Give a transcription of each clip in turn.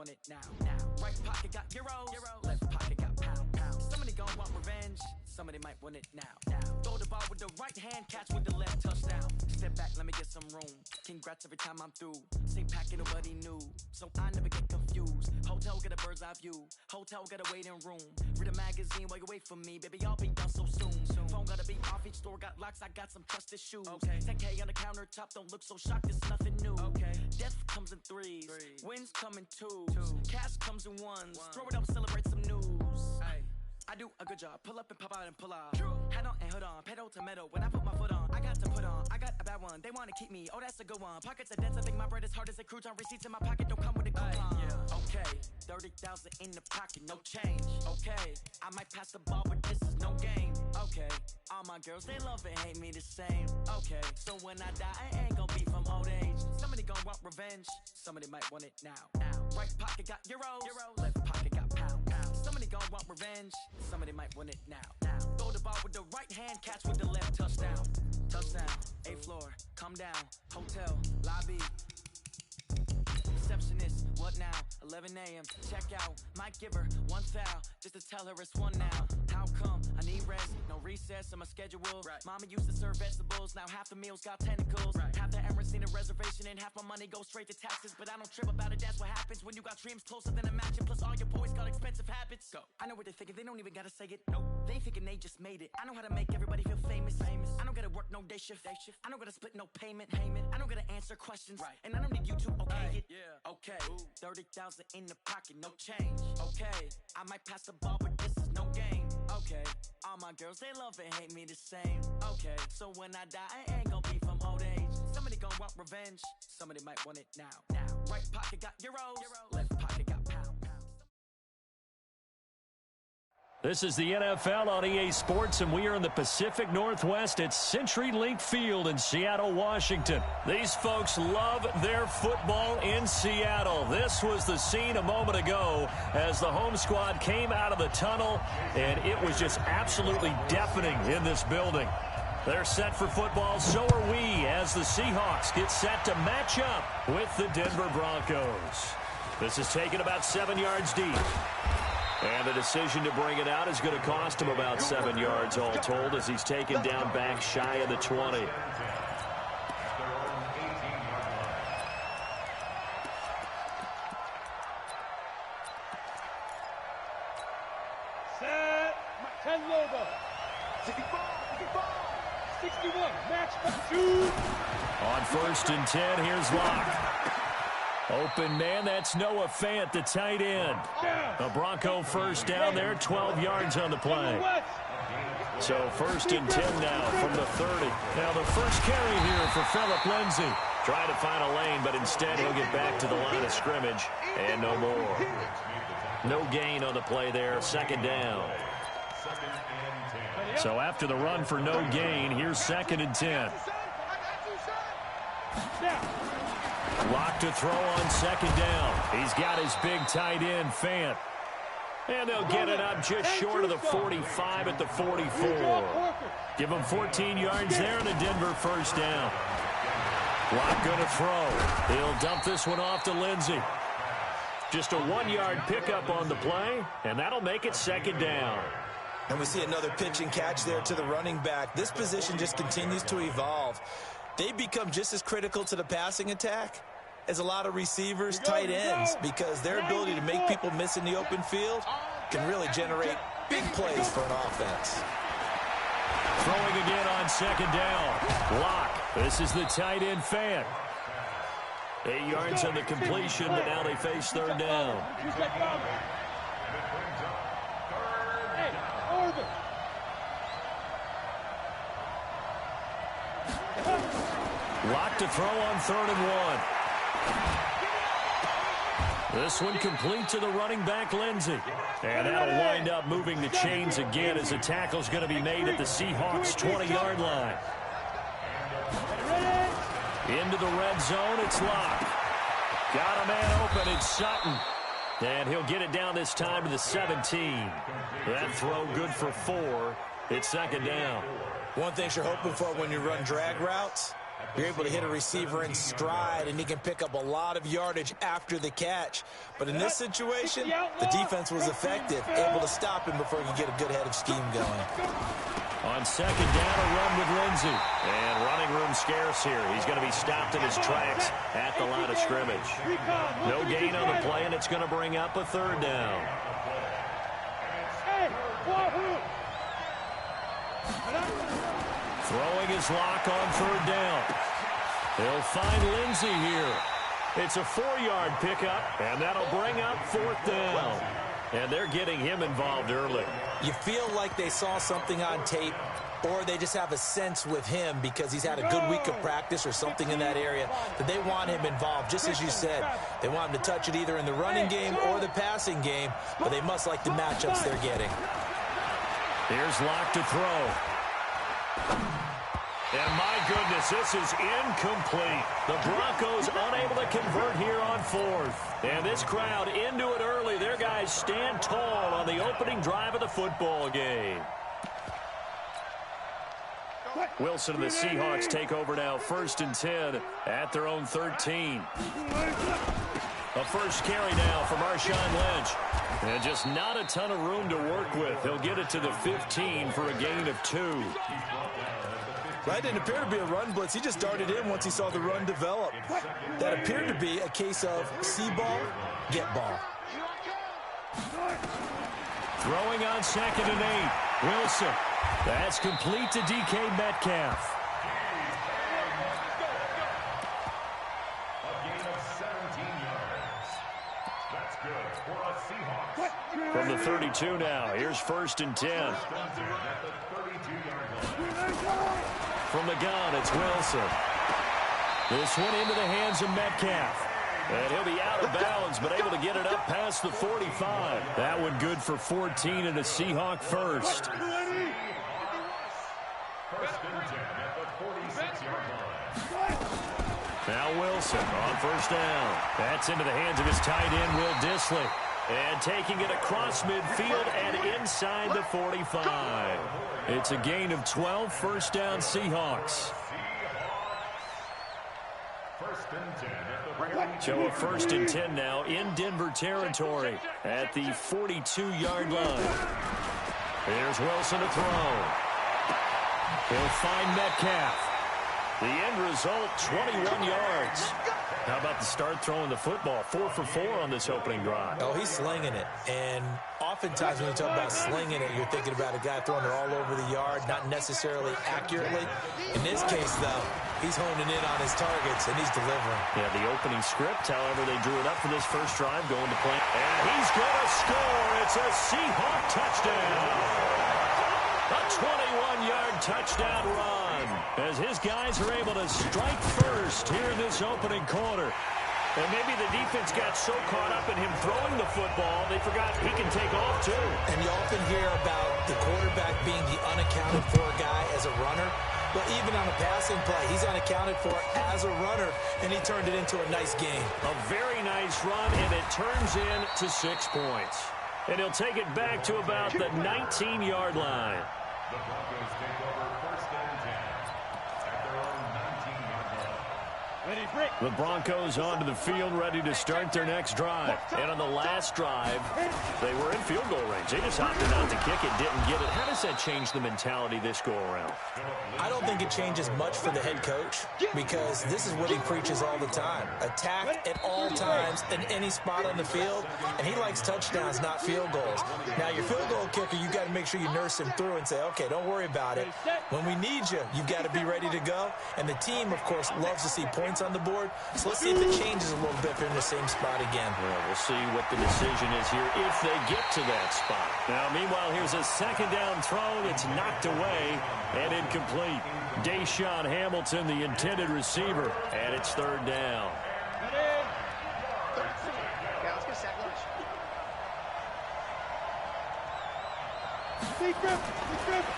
want it now. Right pocket got euros, left pocket got pound. Somebody gon' want revenge, somebody might want it now. Throw the ball with the right hand, catch with the left, touchdown. Step back, let me get some room. Congrats every time I'm through. Same packet nobody knew, so I never get confused. Hotel get a bird's eye view, hotel get a waiting room. Read a magazine while you wait for me, baby, I'll be done so soon. Phone gotta be off, each store got locks, I got some trusted shoes. 10K on the countertop, don't look so shocked, it's nothing new. Death comes in threes, wins come in twos, cash comes in ones. Throw it up, celebrate some news. I do a good job, pull up and pop out and pull out. Hat on and hood on, pedal to metal. When I put my foot on, I got to put on. I got a bad one, they wanna keep me, oh that's a good one. Pockets are dense, I think my bread is hard as a crouton. Receipts in my pocket don't come with a coupon. Okay, 30,000 in the pocket, no change. Okay, I might pass the ball, but this is no game. Okay, all my girls, they love and hate me the same. Okay, so when I die, I ain't gon' be from old age. Somebody gon' want revenge, somebody might want it now. Right pocket got euros, left pocket got pound. Somebody gon' want revenge, somebody might want it now. Throw the ball with the right hand, catch with the left, touchdown. Touchdown, 8th floor, come down, hotel, lobby. Receptionist, what now? 11 a.m. Check out, might give her one foul just to tell her it's one now. How come? I need rest, no recess on my schedule. Mama used to serve vegetables, now half the meals got tentacles. Half the Emirates need a reservation and half my money goes straight to taxes. But I don't trip about it, that's what happens when you got dreams closer than a matching. Plus all your boys got expensive habits. Go. I know what they're thinking, they don't even gotta say it. Nope. They thinking they just made it. I know how to make everybody feel famous. I don't gotta work no day shift. I don't gotta split no payment. I don't gotta answer questions. And I don't need you to okay it. Okay, 30,000 in the pocket, no change. Okay, I might pass the ball, but this is no game. Okay, all my girls, they love and hate me the same. Okay, so when I die, I ain't gon' be from old age. Somebody gon' want revenge, somebody might want it now. Right pocket got euros, left pocket got pound. This is the NFL on EA Sports, and we are in the Pacific Northwest at CenturyLink Field in Seattle, Washington. These folks love their football in Seattle. This was the scene a moment ago as the home squad came out of the tunnel, and it was just absolutely deafening in this building. They're set for football, so are we, as the Seahawks get set to match up with the Denver Broncos. This is taken about 7 yards deep. And the decision to bring it out is going to cost him about 7 yards all told as he's taken down back shy of the 20. Set. 10 logo. 64. 61. Match. Shoot. On 1st and 10, here's Locke. Open man, that's Noah Fant, the tight end. A Bronco first down there, 12 yards on the play. So 1st and 10 now from the 30. Now the first carry here for Phillip Lindsay. Trying to find a lane, but instead he'll get back to the line of scrimmage. And no more. No gain on the play there, 2nd down. So after the run for no gain, here's 2nd and 10. Lock to throw on 2nd down. He's got his big tight end, Fant. And they'll get it up just short of the 45 at the 44. Give him 14 yards there and a Denver first down. Lock going to throw. He'll dump this one off to Lindsay. Just a 1-yard pickup on the play, and that'll make it 2nd down. And we see another pitch and catch there to the running back. This position just continues to evolve. They become just as critical to the passing attack as a lot of receivers, tight ends, because their ability to make people miss in the open field can really generate big plays for an offense. Throwing again on 2nd down. Lock. This is the tight end, Fant. 8 yards on the completion, but now they face 3rd down. Lock to throw on 3rd and 1. This one complete to the running back, Lindsay. And that'll wind up moving the chains again as the tackle's going to be made at the Seahawks' 20-yard line. Into the red zone, it's Locke. Got a man open, it's Sutton. And he'll get it down this time to the 17. That throw good for 4. It's 2nd down. One thing you're hoping for when you run drag routes You're able to hit a receiver in stride, and he can pick up a lot of yardage after the catch. But in this situation, the defense was effective, able to stop him before he could get a good head of steam going. On second down, a run with Lindsey. And running room scarce here. He's going to be stopped in his tracks at the line of scrimmage. No gain on the play, and it's going to bring up a third down. Throwing his lock on third down. He'll find Lindsey here. It's a 4-yard pickup, and that'll bring up fourth down. And they're getting him involved early. You feel like they saw something on tape, or they just have a sense with him because he's had a good week of practice or something in that area that they want him involved. Just as you said, they want him to touch it either in the running game or the passing game, but they must like the matchups they're getting. Here's Locke to throw. And my goodness, this is incomplete. The Broncos unable to convert here on fourth. And this crowd into it early. Their guys stand tall on the opening drive of the football game. Wilson and the Seahawks take over now, 1st and 10 at their own 13. A first carry now for Marshawn Lynch. And just not a ton of room to work with. He'll get it to the 15 for a gain of 2. That didn't appear to be a run blitz. He just darted in once he saw the run develop. That appeared to be a case of see ball, get ball. Throwing on 2nd and 8. Wilson. That's complete to DK Metcalf. From the 32 now, here's 1st and 10. From the gun, it's Wilson. This one into the hands of Metcalf. And he'll be out of bounds, but able to get it up past the 45. That one good for 14 and a Seahawk first. Now Wilson on 1st down. That's into the hands of his tight end, Will Dissly. And taking it across midfield and inside the 45. It's a gain of 12, 1st down Seahawks. So a 1st and 10 now in Denver territory at the 42-yard line. Here's Wilson to throw. He'll find Metcalf. The end result, 21 yards. How about the start throwing the football? 4 for 4 on this opening drive. Oh, he's slinging it. And oftentimes when you talk about slinging it, you're thinking about a guy throwing it all over the yard, not necessarily accurately. In this case, though, he's honing in on his targets, and he's delivering. Yeah, the opening script, however, they drew it up for this first drive, going to play. And he's going to score. It's a Seahawk touchdown. A 21-yard touchdown run as his guys are able to strike first here in this opening quarter. And maybe the defense got so caught up in him throwing the football, they forgot he can take off too. And you often hear about the quarterback being the unaccounted for guy as a runner. But even on a passing play, he's unaccounted for as a runner, and he turned it into a nice game. A very nice run, and it turns into 6 points. And he'll take it back to about the 19-yard line. The Broncos take over 1st and 10 at their own 19-yard line. Ready, break. The Broncos onto the field, ready to start their next drive. And on the last drive, they were in field goal range. They just opted not to kick it, didn't get it. How does that change the mentality this go-around? I don't think it changes much for the head coach because this is what he preaches all the time. Attack at all times in any spot on the field, and he likes touchdowns, not field goals. Now, your field goal kicker, you got to make sure you nurse him through and say, okay, don't worry about it. When we need you, you've got to be ready to go. And the team, of course, loves to see points on the board. So let's see if it changes a little bit if they're in the same spot again. Well, we'll see what the decision is here if they get to that spot. Now, meanwhile, here's a 2nd down throw that's knocked away and incomplete. Deshaun Hamilton, the intended receiver, and it's 3rd down.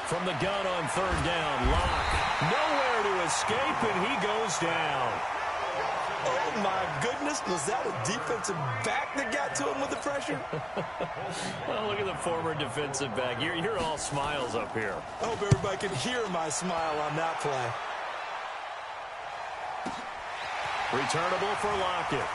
From the gun on 3rd down, Locke. Nowhere to escape, and he goes down. Oh, my goodness. Was that a defensive back that got to him with the pressure? Well, look at the former defensive back. You're all smiles up here. I hope everybody can hear my smile on that play. Returnable for Lockett.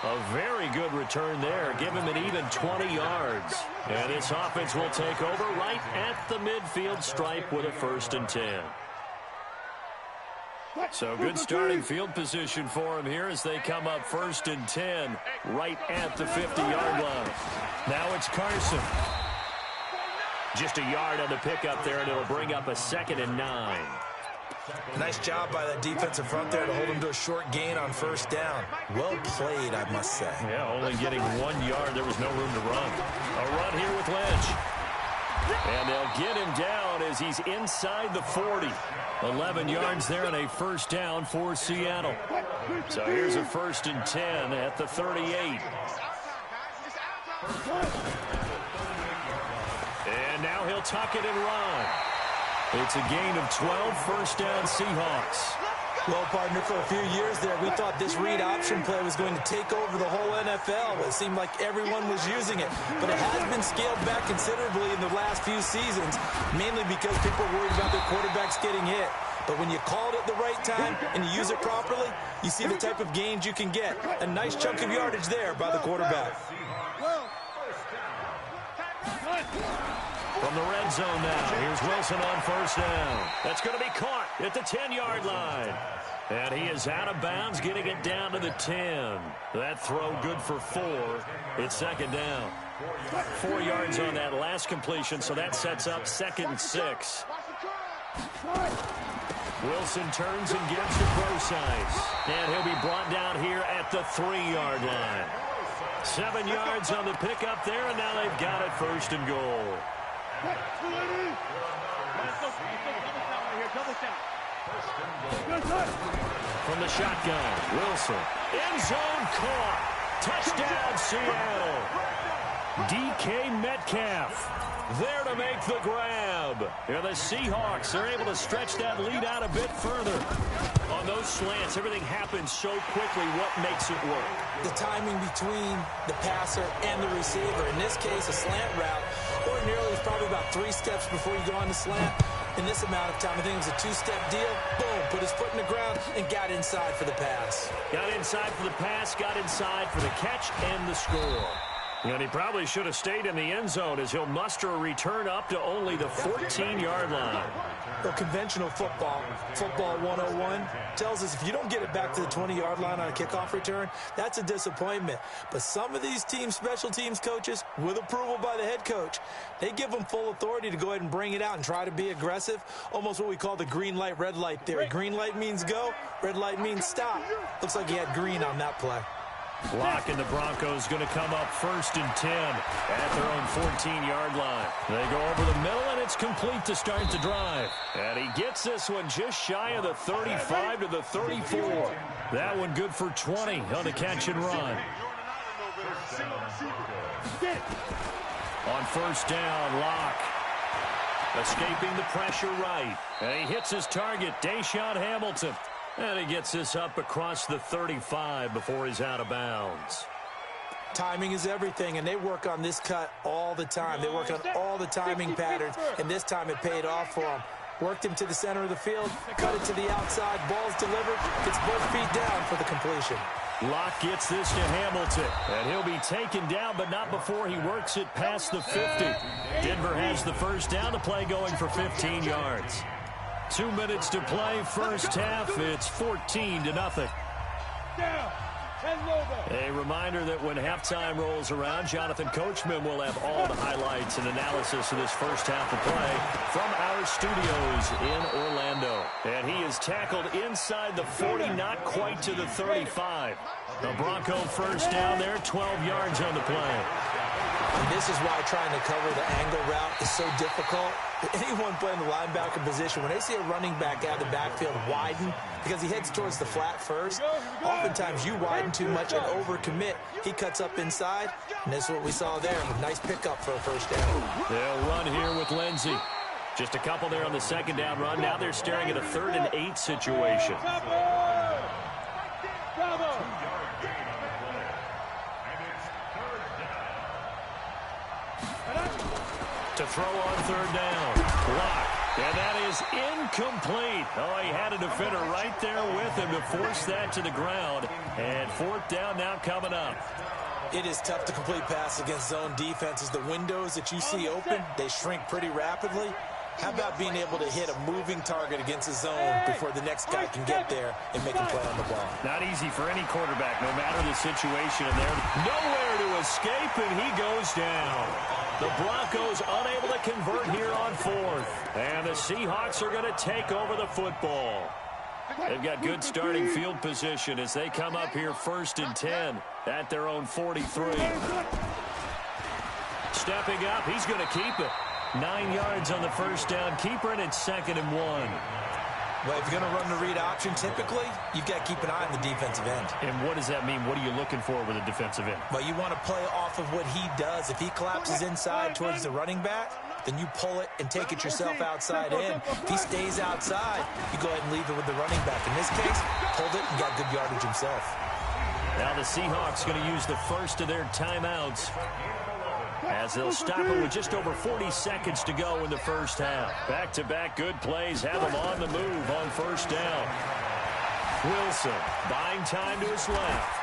A very good return there. Give him an even 20 yards. And this offense will take over right at the midfield stripe with a 1st and 10. So good starting field position for him here as they come up 1st and 10 right at the 50-yard line. Now it's Carson. Just a yard on the pickup there, and it'll bring up a 2nd and 9. Nice job by that defensive front there to hold him to a short gain on 1st down. Well played, I must say. Yeah, only getting 1 yard. There was no room to run. A run here with Lynch. And they'll get him down as he's inside the 40. 11 yards there and a 1st down for Seattle. So here's a 1st and 10 at the 38. And now he'll tuck it and run. It's a gain of 12, 1st down Seahawks. Well, partner, for a few years there, we thought this read option play was going to take over the whole NFL. It seemed like everyone was using it. But it has been scaled back considerably in the last few seasons, mainly because people are worried about their quarterbacks getting hit. But when you call it at the right time and you use it properly, you see the type of gains you can get. A nice chunk of yardage there by the quarterback. From the red zone now, here's Wilson on 1st down. That's going to be caught at the 10-yard line. And he is out of bounds, getting it down to the 10. That throw good for 4. It's 2nd down. 4 yards on that last completion, so that sets up 2nd and 6. Wilson turns and gives to Brosize. And he'll be brought down here at the 3-yard line. 7 yards on the pickup there, and now they've got it 1st and goal. From the shotgun, Wilson. End zone caught. Touchdown, Seattle. DK Metcalf there to make the grab. Here the Seahawks are able to stretch that lead out a bit further. On those slants, everything happens so quickly. What makes it work? The timing between the passer and the receiver. In this case, a slant route. Ordinarily, it's probably about 3 steps before you go on the slant. In this amount of time, I think it was a 2-step deal. Boom, put his foot in the ground and got inside for the pass. Got inside for the pass, got inside for the catch and the score. And he probably should have stayed in the end zone as he'll muster a return up to only the 14-yard line. Well, conventional football 101, tells us if you don't get it back to the 20-yard line on a kickoff return, that's a disappointment. But some of these team special teams coaches, with approval by the head coach, they give them full authority to go ahead and bring it out and try to be aggressive, almost what we call the green light, red light theory. Green light means go, red light means stop. Looks like he had green on that play. Lock and the Broncos going to come up 1st and 10 at their own 14-yard line. They go over the middle, and it's complete to start the drive. And he gets this one just shy of the 35 to the 34. That one good for 20 on the catch and run. On 1st down, Lock. Escaping the pressure right. And he hits his target, Deshaun Hamilton. And he gets this up across the 35 before he's out of bounds. Timing is everything, and they work on this cut all the time. They work on all the timing patterns, and this time it paid off for him. Worked him to the center of the field, cut it to the outside, ball's delivered, gets both feet down for the completion. Locke gets this to Hamilton, and he'll be taken down, but not before he works it past the 50. Denver has the 1st down, the play going for 15 yards. 2 minutes to play, first half. It's 14-0. A reminder that when halftime rolls around, Jonathan Coachman will have all the highlights and analysis of this first half of play from our studios in Orlando. And he is tackled inside the 40, not quite to the 35. The Bronco 1st down there, 12 yards on the play. And this is why trying to cover the angle route is so difficult. Anyone playing the linebacker position, when they see a running back out of the backfield widen, because he heads towards the flat first, oftentimes you widen too much and overcommit. He cuts up inside, and this is what we saw there. A nice pickup for a 1st down. They'll run here with Lindsey. Just a couple there on the 2nd down run. Now they're staring at a 3rd and 8 situation. To throw on 3rd down. Lock And that is incomplete. Oh, he had a defender right there with him to force that to the ground. And fourth down now coming up. It is tough to complete pass against zone defenses. The windows that you see open, they shrink pretty rapidly. How about being able to hit a moving target against a zone before the next guy can get there and make a play on the ball? Not easy for any quarterback, no matter the situation in there. Nowhere to escape, and he goes down. The Broncos unable to convert here on fourth. And the Seahawks are going to take over the football. They've got good starting field position as they come up here 1st and 10 at their own 43. Stepping up, he's going to keep it. 9 yards on the first down keeper, and it's 2nd and 1. Well, if you're going to run the read option, typically, you've got to keep an eye on the defensive end. And what does that mean? What are you looking for with a defensive end? Well, you want to play off of what he does. If he collapses inside towards the running back, then you pull it and take it yourself outside in. If he stays outside, you go ahead and leave it with the running back. In this case, pulled it and got good yardage himself. Now the Seahawks going to use the first of their timeouts as they'll stop it with just over 40 seconds to go in the first half. Back-to-back good plays have them on the move on first down. Wilson buying time to his left.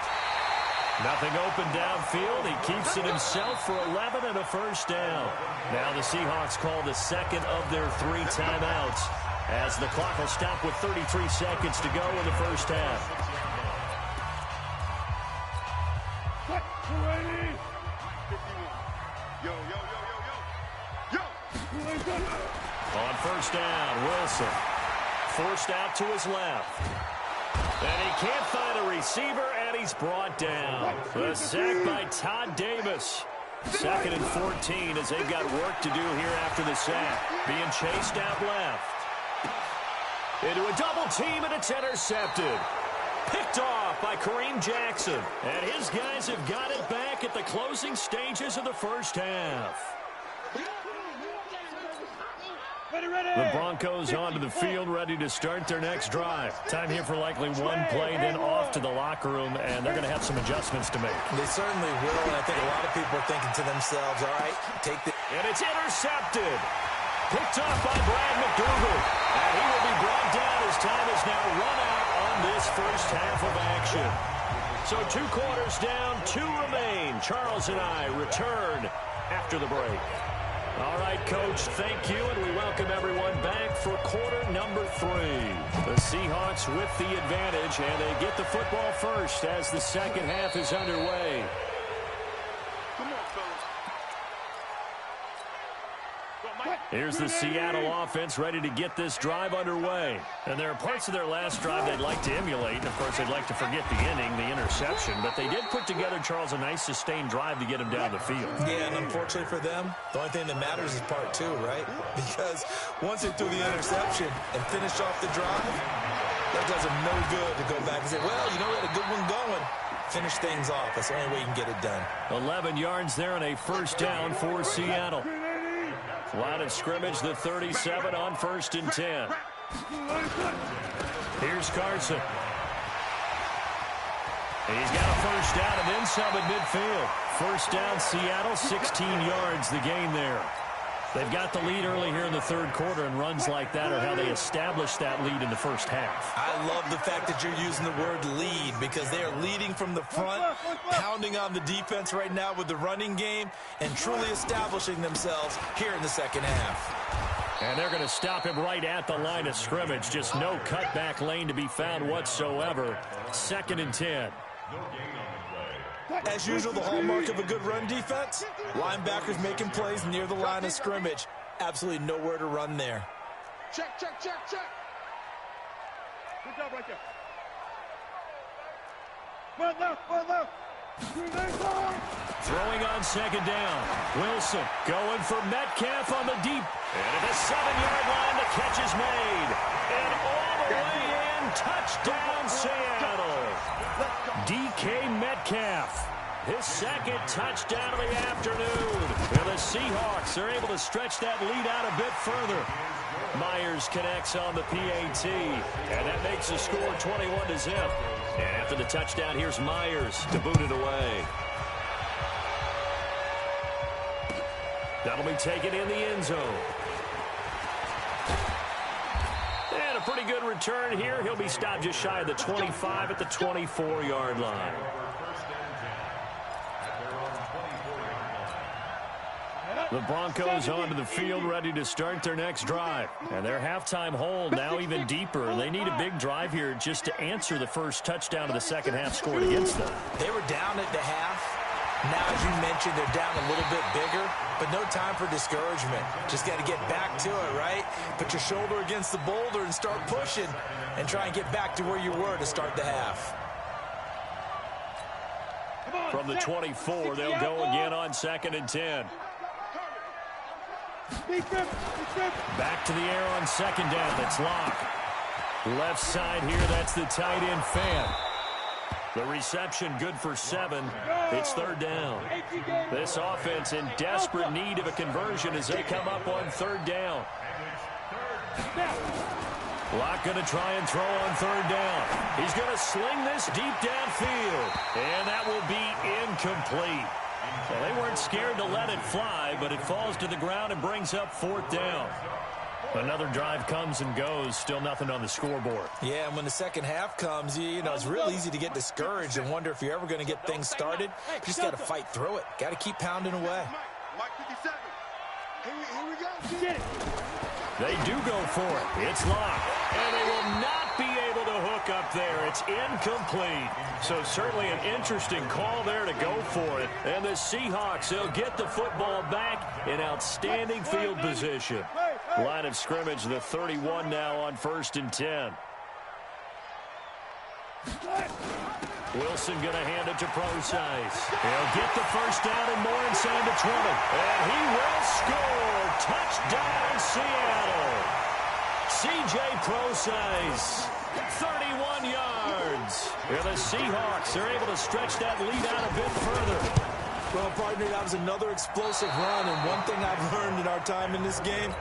Nothing open downfield. He keeps it himself for 11 and a first down. Now the Seahawks call the second of their 3 timeouts as the clock will stop with 33 seconds to go in the first half. On first down, Wilson forced out to his left. And he can't find a receiver, and he's brought down. A sack by Todd Davis. 2nd and 14 as they've got work to do here after the sack. Being chased out left. Into a double team, and it's intercepted. Picked off by Kareem Jackson. And his guys have got it back at the closing stages of the first half. The Broncos onto the field, ready to start their next drive. Time here for likely one play, then off to the locker room, and they're going to have some adjustments to make. They certainly will, and I think a lot of people are thinking to themselves, all right, take the... And it's intercepted. Picked off by Brad McDougal. And he will be brought down as time is now run out on this first half of action. So 2 quarters down, 2 remain. Charles and I return after the break. All right, Coach, thank you, and we welcome everyone back for quarter number 3. The Seahawks with the advantage, and they get the football first as the second half is underway. Here's the Seattle offense ready to get this drive underway. And there are parts of their last drive they'd like to emulate. And, of course, they'd like to forget the inning, the interception. But they did put together, Charles, a nice sustained drive to get him down the field. Yeah, and unfortunately for them, the only thing that matters is part 2, right? Because once they threw the interception and finished off the drive, that does them no good to go back and say, well, you know, we had a good one going. Finish things off. That's the only way you can get it done. 11 yards there and a first down for Seattle. Line of scrimmage, the 37 on 1st and 10. Here's Carson. He's got a first down and then some at midfield. First down, Seattle, 16 yards the gain there. They've got the lead early here in the 3rd quarter, and runs like that are how they establish that lead in the first half. I love the fact that you're using the word lead because they are leading from the front, pounding on the defense right now with the running game, and truly establishing themselves here in the second half. And they're going to stop him right at the line of scrimmage. Just no cutback lane to be found whatsoever. 2nd and 10. As usual, the hallmark of a good run defense, linebackers making plays near the line of scrimmage. Absolutely nowhere to run there. Check, check, check, check. Good job right there. One left. Throwing on 2nd down. Wilson going for Metcalf on the deep. And at the 7-yard line, the catch is made. And all the way in, touchdown Seattle. DK Metcalf, his 2nd touchdown of the afternoon. And the Seahawks are able to stretch that lead out a bit further. Myers connects on the PAT, and that makes the score 21-0. And after the touchdown, here's Myers to boot it away. That'll be taken in the end zone. pretty good return here. He'll be stopped just shy of the 25 at the 24-yard line. The Broncos onto the field ready to start their next drive. And their halftime hole now even deeper. They need a big drive here just to answer the first touchdown of the second half scored against them. They were down at the half. Now, as you mentioned, they're down a little bit bigger, but no time for discouragement. Just got to get back to it, right? Put your shoulder against the boulder and start pushing and try and get back to where you were to start the half. From the 24, they'll go again on 2nd and 10. Back to the air on 2nd down. It's Locke. Left side here, that's the tight end Fan. The reception good for 7. It's 3rd down. This offense in desperate need of a conversion as they come up on 3rd down. Locke going to try and throw on 3rd down. He's going to sling this deep downfield. And that will be incomplete. Well, they weren't scared to let it fly, but it falls to the ground and brings up 4th down. Another drive comes and goes, still nothing on the scoreboard. Yeah, and when the second half comes, you know, it's real easy to get discouraged and wonder if you're ever going to get things started. You just got to fight through it. Got to keep pounding away. Mike 57. Here we go. Get it. They do go for it. It's Locke. And they will not be able to hook up there. It's incomplete. So certainly an interesting call there to go for it. And the Seahawks, they'll get the football back in outstanding field position. Line of scrimmage, the 31 now on 1st and 10. Wilson going to hand it to Procise. He'll get the first down and more inside the 20. And he will score. Touchdown, Seattle. C.J. Procise, 31 yards. And the Seahawks are able to stretch that lead out a bit further. Well, partner, that was another explosive run. And one thing I've learned in our time in this game,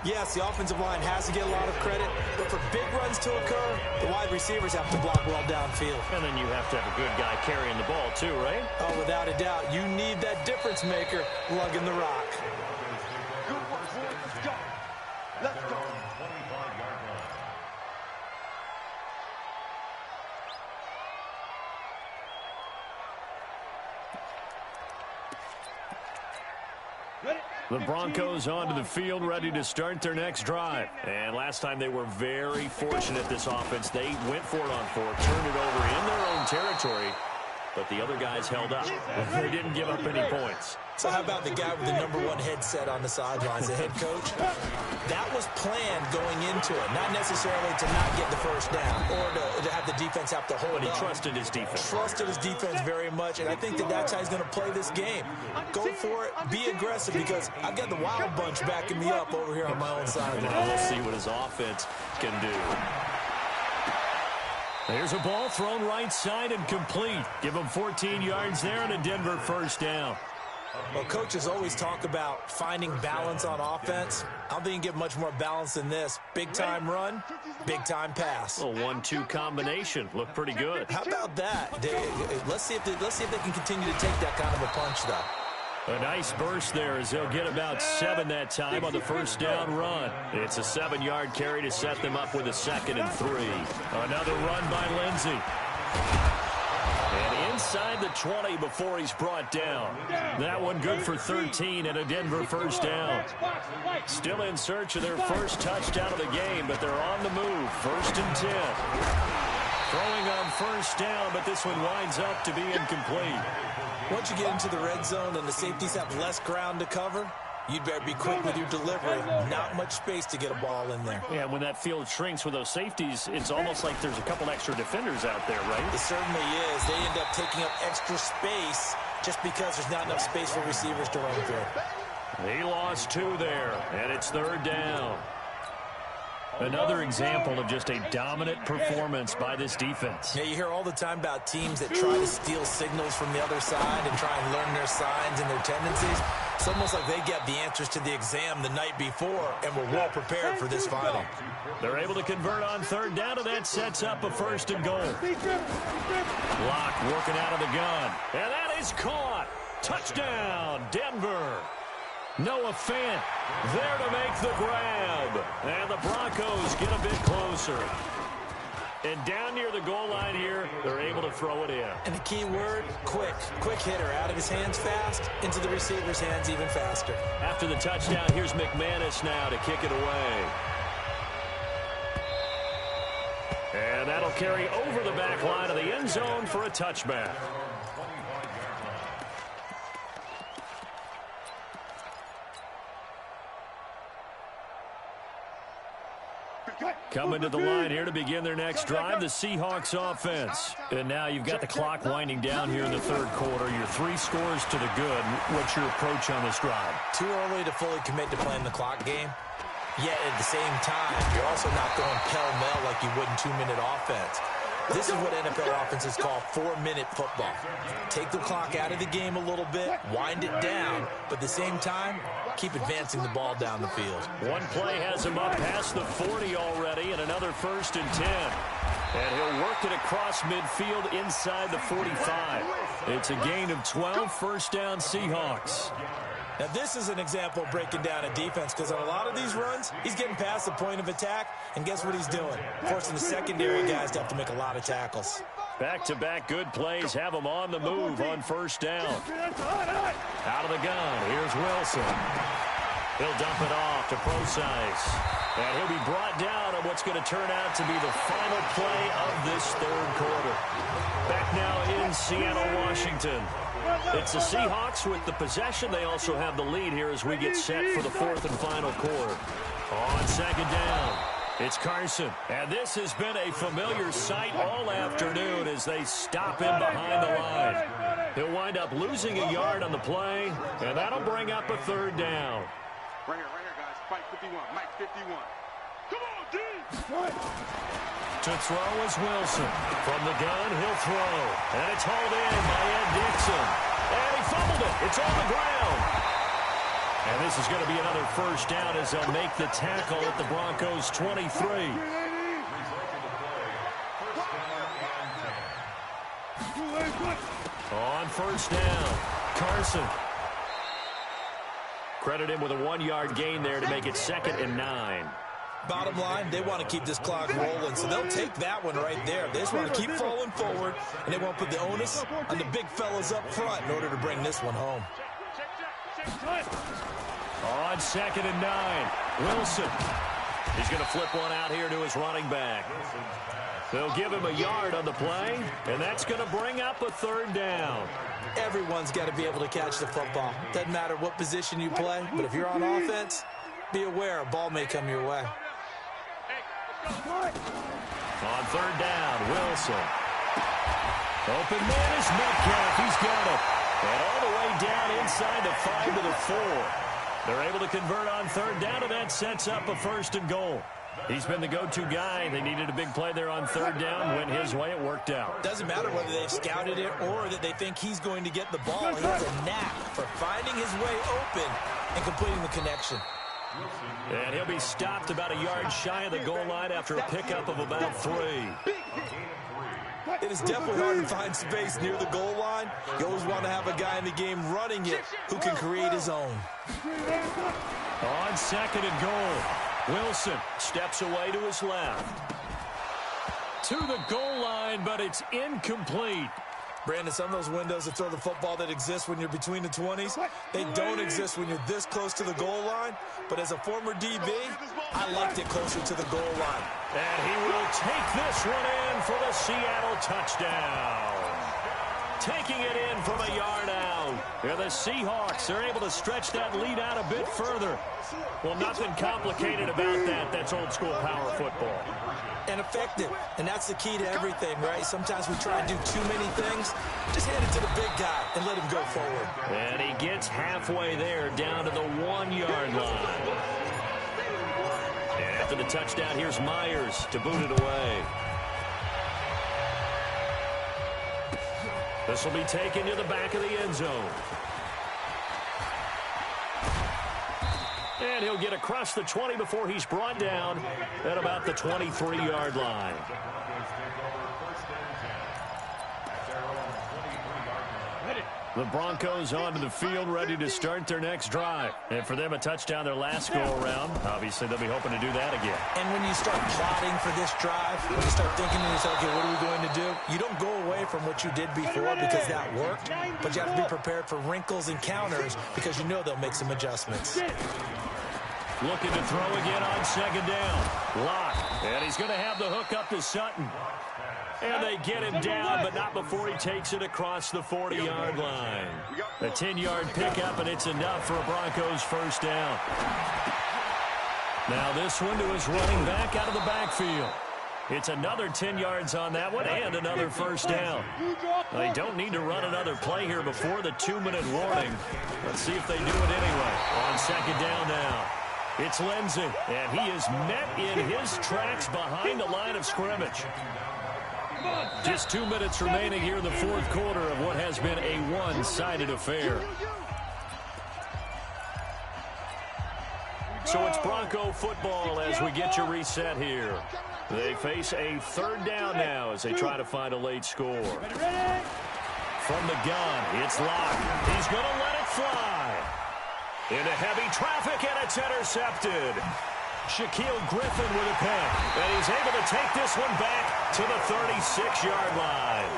yes, the offensive line has to get a lot of credit, but for big runs to occur, the wide receivers have to block well downfield. And then you have to have a good guy carrying the ball too, right? Oh, without a doubt. You need that difference maker lugging the rock. Good work, boys. Let's go. Let's go. The Broncos onto the field ready to start their next drive. And last time they were very fortunate, this offense. They went for it on 4, turned it over in their own territory, but the other guys held up. They didn't give up any points. So how about the guy with the #1 headset on the sidelines, the head coach? That was planned going into it, not necessarily to not get the first down or to have the defense have to hold But he up. trusted his defense. Trusted his defense very much, and I think that's how he's going to play this game. Go for it, be aggressive, because I've got the Wild Bunch backing me up over here on my own sideline. We'll see what his offense can do. There's a ball thrown right side and complete. Give him 14 yards there and a Denver first down. Well, coaches always talk about finding balance on offense. I don't think you can get much more balance than this. Big-time run, big-time pass. A 1-2 combination. Looked pretty good. How about that? Let's see if they can continue to take that kind of a punch, though. A nice burst there as they'll get about 7 that time on the first down run. It's a 7-yard carry to set them up with a 2nd and 3. Another run by Lindsey. And inside the 20 before he's brought down. That one good for 13 and a Denver first down. Still in search of their first touchdown of the game, but they're on the move. 1st and 10. Throwing on first down, but this one winds up to be incomplete. Once you get into the red zone and the safeties have less ground to cover, you'd better be quick with your delivery. Not much space to get a ball in there. Yeah, when that field shrinks with those safeties, it's almost like there's a couple extra defenders out there, right? It certainly is. They end up taking up extra space just because there's not enough space for receivers to run through. He lost 2 there, and it's 3rd down. Another example of just a dominant performance by this defense. Yeah, you hear all the time about teams that try to steal signals from the other side and try and learn their signs and their tendencies. It's almost like they get the answers to the exam the night before and were well prepared for this final. They're able to convert on 3rd down, and that sets up a 1st and goal. Locke working out of the gun, and that is caught. Touchdown, Denver. Noah Fant there to make the grab. And the Broncos get a bit closer. And down near the goal line here, they're able to throw it in. And the key word, quick. Quick hitter. Out of his hands fast, into the receiver's hands even faster. After the touchdown, here's McManus now to kick it away. And that'll carry over the back line of the end zone for a touchback. Coming to the line here to begin their next drive, the Seahawks offense. And now you've got the clock winding down here in the third quarter. Your 3 scores to the good. What's your approach on this drive? Too early to fully commit to playing the clock game. Yet at the same time, you're also not going pell-mell like you would in 2-minute offense. This is what NFL offenses call 4-minute football. Take the clock out of the game a little bit, wind it down, but at the same time, keep advancing the ball down the field. One play has him up past the 40 already, and another 1st and 10. And he'll work it across midfield inside the 45. It's a gain of 12, first down Seahawks. Now, this is an example of breaking down a defense because on a lot of these runs, he's getting past the point of attack, and guess what he's doing? Forcing the secondary guys to have to make a lot of tackles. Back-to-back good plays have him on the move on first down. Out of the gun, here's Wilson. He'll dump it off to Procise. And he'll be brought down on what's going to turn out to be the final play of this third quarter. Back now in Seattle, Washington. It's the Seahawks with the possession. They also have the lead here as we get set for the 4th and final quarter. On second down, it's Carson. And this has been a familiar sight all afternoon as they stop him behind the line. He'll wind up losing a yard on the play, and that'll bring up a 3rd down. Right here, guys. Fight 51. Mike 51. Come on, D! To throw is Wilson. From the gun, he'll throw. And it's hauled in by Ed Dixon. And he fumbled it. It's on the ground. And this is going to be another first down as they'll make the tackle at the Broncos' 23. On first down, Carson. Credit him with a 1-yard gain there to make it 2nd and 9. Bottom line, they want to keep this clock rolling, so they'll take that one right there. They just want to keep falling forward, and they won't put the onus on the big fellas up front in order to bring this one home. On 2nd and 9, Wilson. He's going to flip one out here to his running back. They'll give him a yard on the play, and that's going to bring up a 3rd down. Everyone's got to be able to catch the football. Doesn't matter what position you play, but if you're on offense, be aware a ball may come your way. On 3rd down, Wilson. Open man is Metcalf. He's got it. And all the way down inside the 5 to the 4. They're able to convert on 3rd down, and that sets up a 1st and goal. He's been the go-to guy. They needed a big play there on 3rd down. Went his way. It worked out. Doesn't matter whether they've scouted it or that they think he's going to get the ball. He has a knack for finding his way open and completing the connection. And he'll be stopped about a yard shy of the goal line after a pickup of about 3. It is definitely hard to find space near the goal line. You always want to have a guy in the game running it who can create his own. On 2nd and goal, Wilson steps away to his left. To the goal line, but it's incomplete. Brandon, some of those windows that throw the football that exist when you're between the 20s, they don't exist when you're this close to the goal line. But as a former DB, I liked it closer to the goal line. And he will take this one in for the Seattle touchdown. Taking it in from a yard out. And the Seahawks are able to stretch that lead out a bit further. Well, nothing complicated about that. That's old school power football. And effective. And that's the key to everything, right? Sometimes we try and do too many things. Just hand it to the big guy and let him go forward. And he gets halfway there down to the 1-yard line. And after the touchdown, here's Myers to boot it away. This will be taken to the back of the end zone. And he'll get across the 20 before he's brought down at about the 23-yard line. The Broncos onto the field, ready to start their next drive. And for them, a touchdown their last go-around. Obviously, they'll be hoping to do that again. And when you start plotting for this drive, when you start thinking to yourself, okay, what are we going to do? You don't go away from what you did before because that worked, but you have to be prepared for wrinkles and counters because you know they'll make some adjustments. Looking to throw again on second down. Lock. And he's going to have the hook up to Sutton. And they get him down, but not before he takes it across the 40-yard line. A 10-yard pickup, and it's enough for a Broncos first down. Now this one to his running back out of the backfield. It's another 10 yards on that one and another first down. They don't need to run another play here before the 2-minute warning. Let's see if they do it anyway. On second down now. It's Lindsey, and he is met in his tracks behind the line of scrimmage. Just 2 minutes remaining here in the fourth quarter of what has been a one-sided affair. So it's Bronco football as we get you reset here. They face a third down now as they try to find a late score. From the gun, it's Locke. He's going to let it fly. Into heavy traffic, and it's intercepted. Shaquille Griffin with a pick, and he's able to take this one back to the 36-yard line.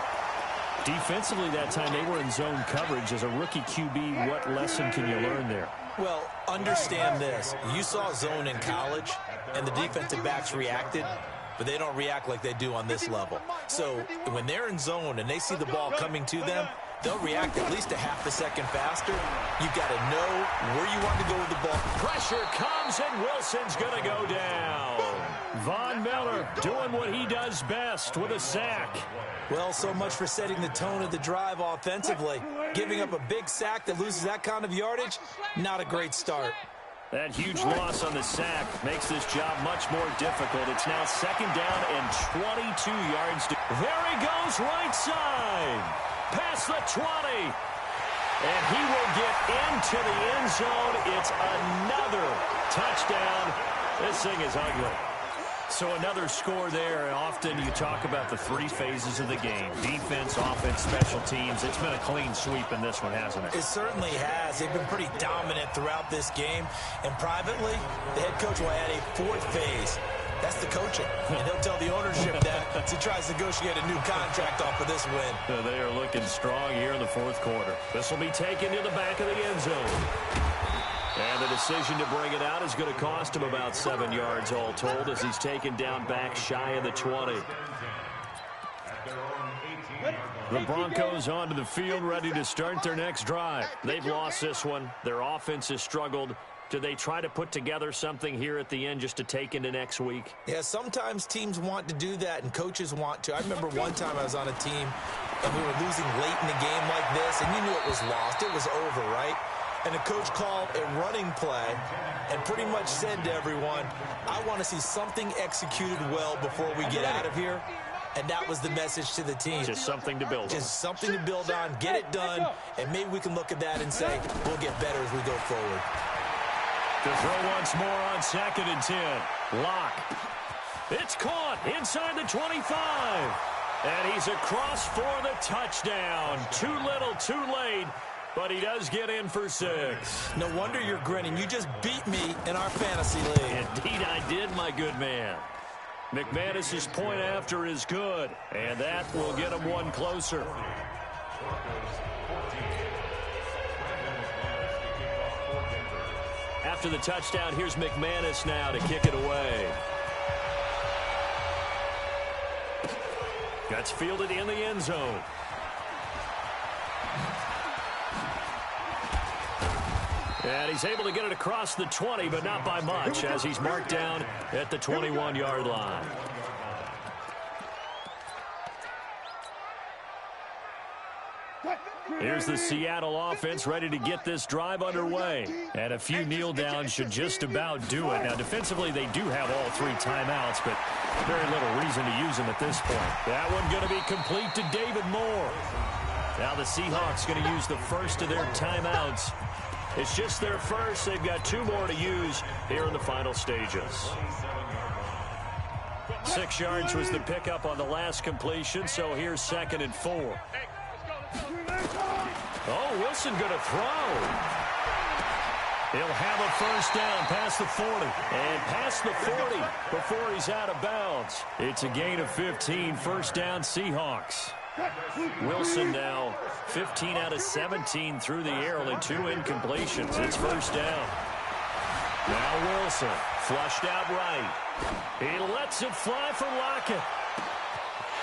Defensively that time, they were in zone coverage. As a rookie QB, what lesson can you learn there? Well, understand this. You saw zone in college, and the defensive backs reacted, but they don't react like they do on this level. So when they're in zone and they see the ball coming to them, they'll react at least a half a second faster. You've got to know where you want to go with the ball. Pressure comes, and Wilson's going to go down. Von Miller doing what he does best with a sack. Well, so much for setting the tone of the drive offensively. Giving up a big sack that loses that kind of yardage, not a great start. That huge loss on the sack makes this job much more difficult. It's now second down and 22 yards. There he goes, right side. Past the 20. And he will get into the end zone. It's another touchdown. This thing is ugly. So another score there. And often you talk about the three phases of the game. Defense, offense, special teams. It's been a clean sweep in this one, hasn't it? It certainly has. They've been pretty dominant throughout this game. And privately, the head coach will add a fourth phase. That's the coaching. And he'll tell the ownership that as he tries to negotiate a new contract off of this win. They are looking strong here in the fourth quarter. This will be taken to the back of the end zone. And the decision to bring it out is going to cost him about 7 yards all told as he's taken down back shy of the 20. The Broncos onto the field ready to start their next drive. They've lost this one. Their offense has struggled. Do they try to put together something here at the end just to take into next week? Yeah, sometimes teams want to do that and coaches want to. I remember one time I was on a team and we were losing late in the game like this, and you knew it was lost. It was over, right? And the coach called a running play and pretty much said to everyone, I want to see something executed well before we get out of here. And that was the message to the team. Just something to build on. Just something to build on, get it done, and maybe we can look at that and say, we'll get better as we go forward. To throw once more on second and 10. Lock. It's caught inside the 25. And he's across for the touchdown. Too little, too late. But he does get in for 6. No wonder you're grinning. You just beat me in our fantasy league. Indeed I did, my good man. McManus's point after is good. And that will get him one closer. After the touchdown, here's McManus now to kick it away. That's fielded in the end zone. And he's able to get it across the 20, but not by much, as he's marked down at the 21-yard line. Here's the Seattle offense ready to get this drive underway. And a few kneel downs should just about do it. Now, defensively, they do have all 3 timeouts, but very little reason to use them at this point. That one going to be complete to David Moore. Now the Seahawks going to use the first of their timeouts. It's just their first. They've got 2 more to use here in the final stages. 6 yards was the pickup on the last completion, so here's second and 4. Oh, Wilson going to throw. He'll have a first down past the 40. And past the 40 before he's out of bounds. It's a gain of 15, first down Seahawks. Wilson now 15 out of 17 through the air, only 2 incompletions. It's first down. Now Wilson, flushed out right. He lets it fly for Lockett.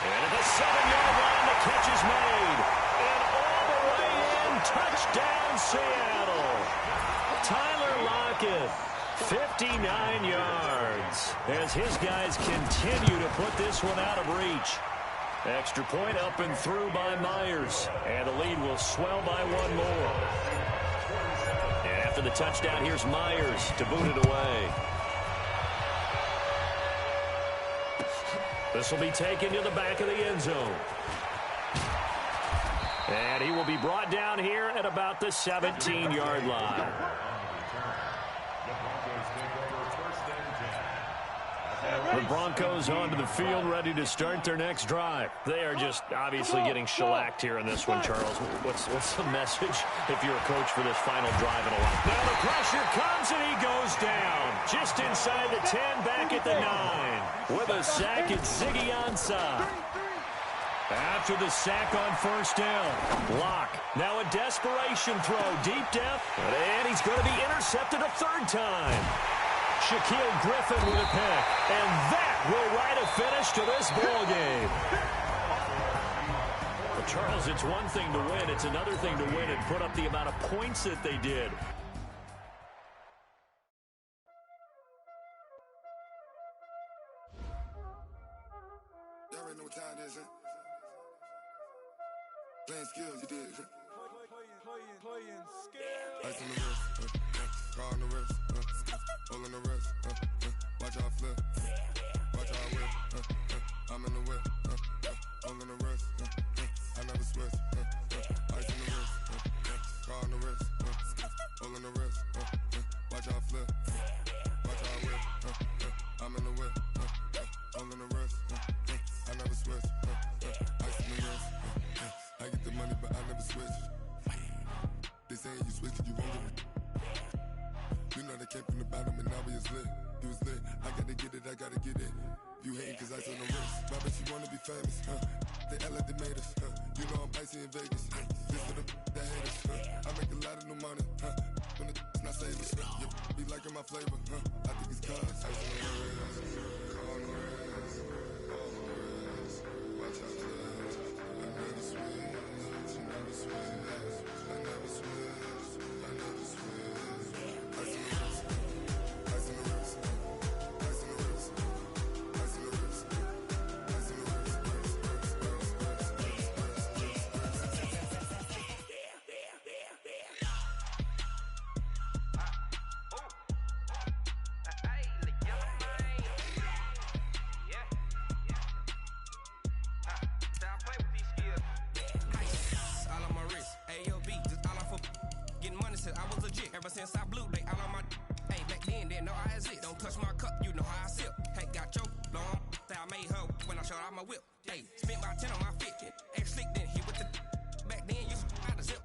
And at the 7-yard line, the catch is made. And all the way in, touchdown Seattle. Tyler Lockett, 59 yards, as his guys continue to put this one out of reach. Extra point up and through by Myers, and the lead will swell by 1 more. And after the touchdown, here's Myers to boot it away. This will be taken to the back of the end zone. And he will be brought down here at about the 17-yard line. The Broncos onto the field, ready to start their next drive. They are just obviously getting shellacked here in this one, Charles. What's the message if you're a coach for this final drive in a while? Now the pressure comes and he goes down. Just inside the 10, back at the 9. With a sack, it's Ziggy Ansah. After the sack on first down, Locke. Now a desperation throw, deep depth, and he's going to be intercepted a 3rd time. Shaquille Griffin with a pick, and that will write a finish to this ball game. Well, Charles, it's one thing to win. It's another thing to win and put up the amount of points that they did. Y'all already know what time it is, huh? Playing skills, you did. Playing skills. Ice on the wrist, car on the wrist, hole in the wrist, watch how I flip, watch how I whip, I'm in the whip, hole in the wrist, I never switch, ice on the wrist, car on the wrist, hole in the wrist, watch how I flip, watch how I whip, I'm in the whip, hole in the wrist, I never switch, ice on the wrist, I get the money but I never switch. They saying you switch 'cause you won't get it. You know they came from the bottom and now we is lit. You was lit, I gotta get it, I gotta get it. You hating 'cause ice on the wrist. My bitch, you wanna be famous, They act like they made us, You know I'm icy in Vegas, This for the that hate us, I make a lot of new money, When the not savers, Be liking my flavor, I think it's cause ice on the wrist, on the wrist, on the wrist. Watch out, cuz I never switch, I never switch. I never switch, I never switch. Ice in the wrist, ice in the wrist, ice in the wrist, ice in the wrist, ice in the wrist, I was legit ever since I blew they all on my. Hey, back then didn't know I exist. Don't touch my cup, you know how I sip. Hey, got your long that I made her when I showed out my whip. Hey, spent about 10 on my fit. Ex slick then he with the. Back then you out the zip.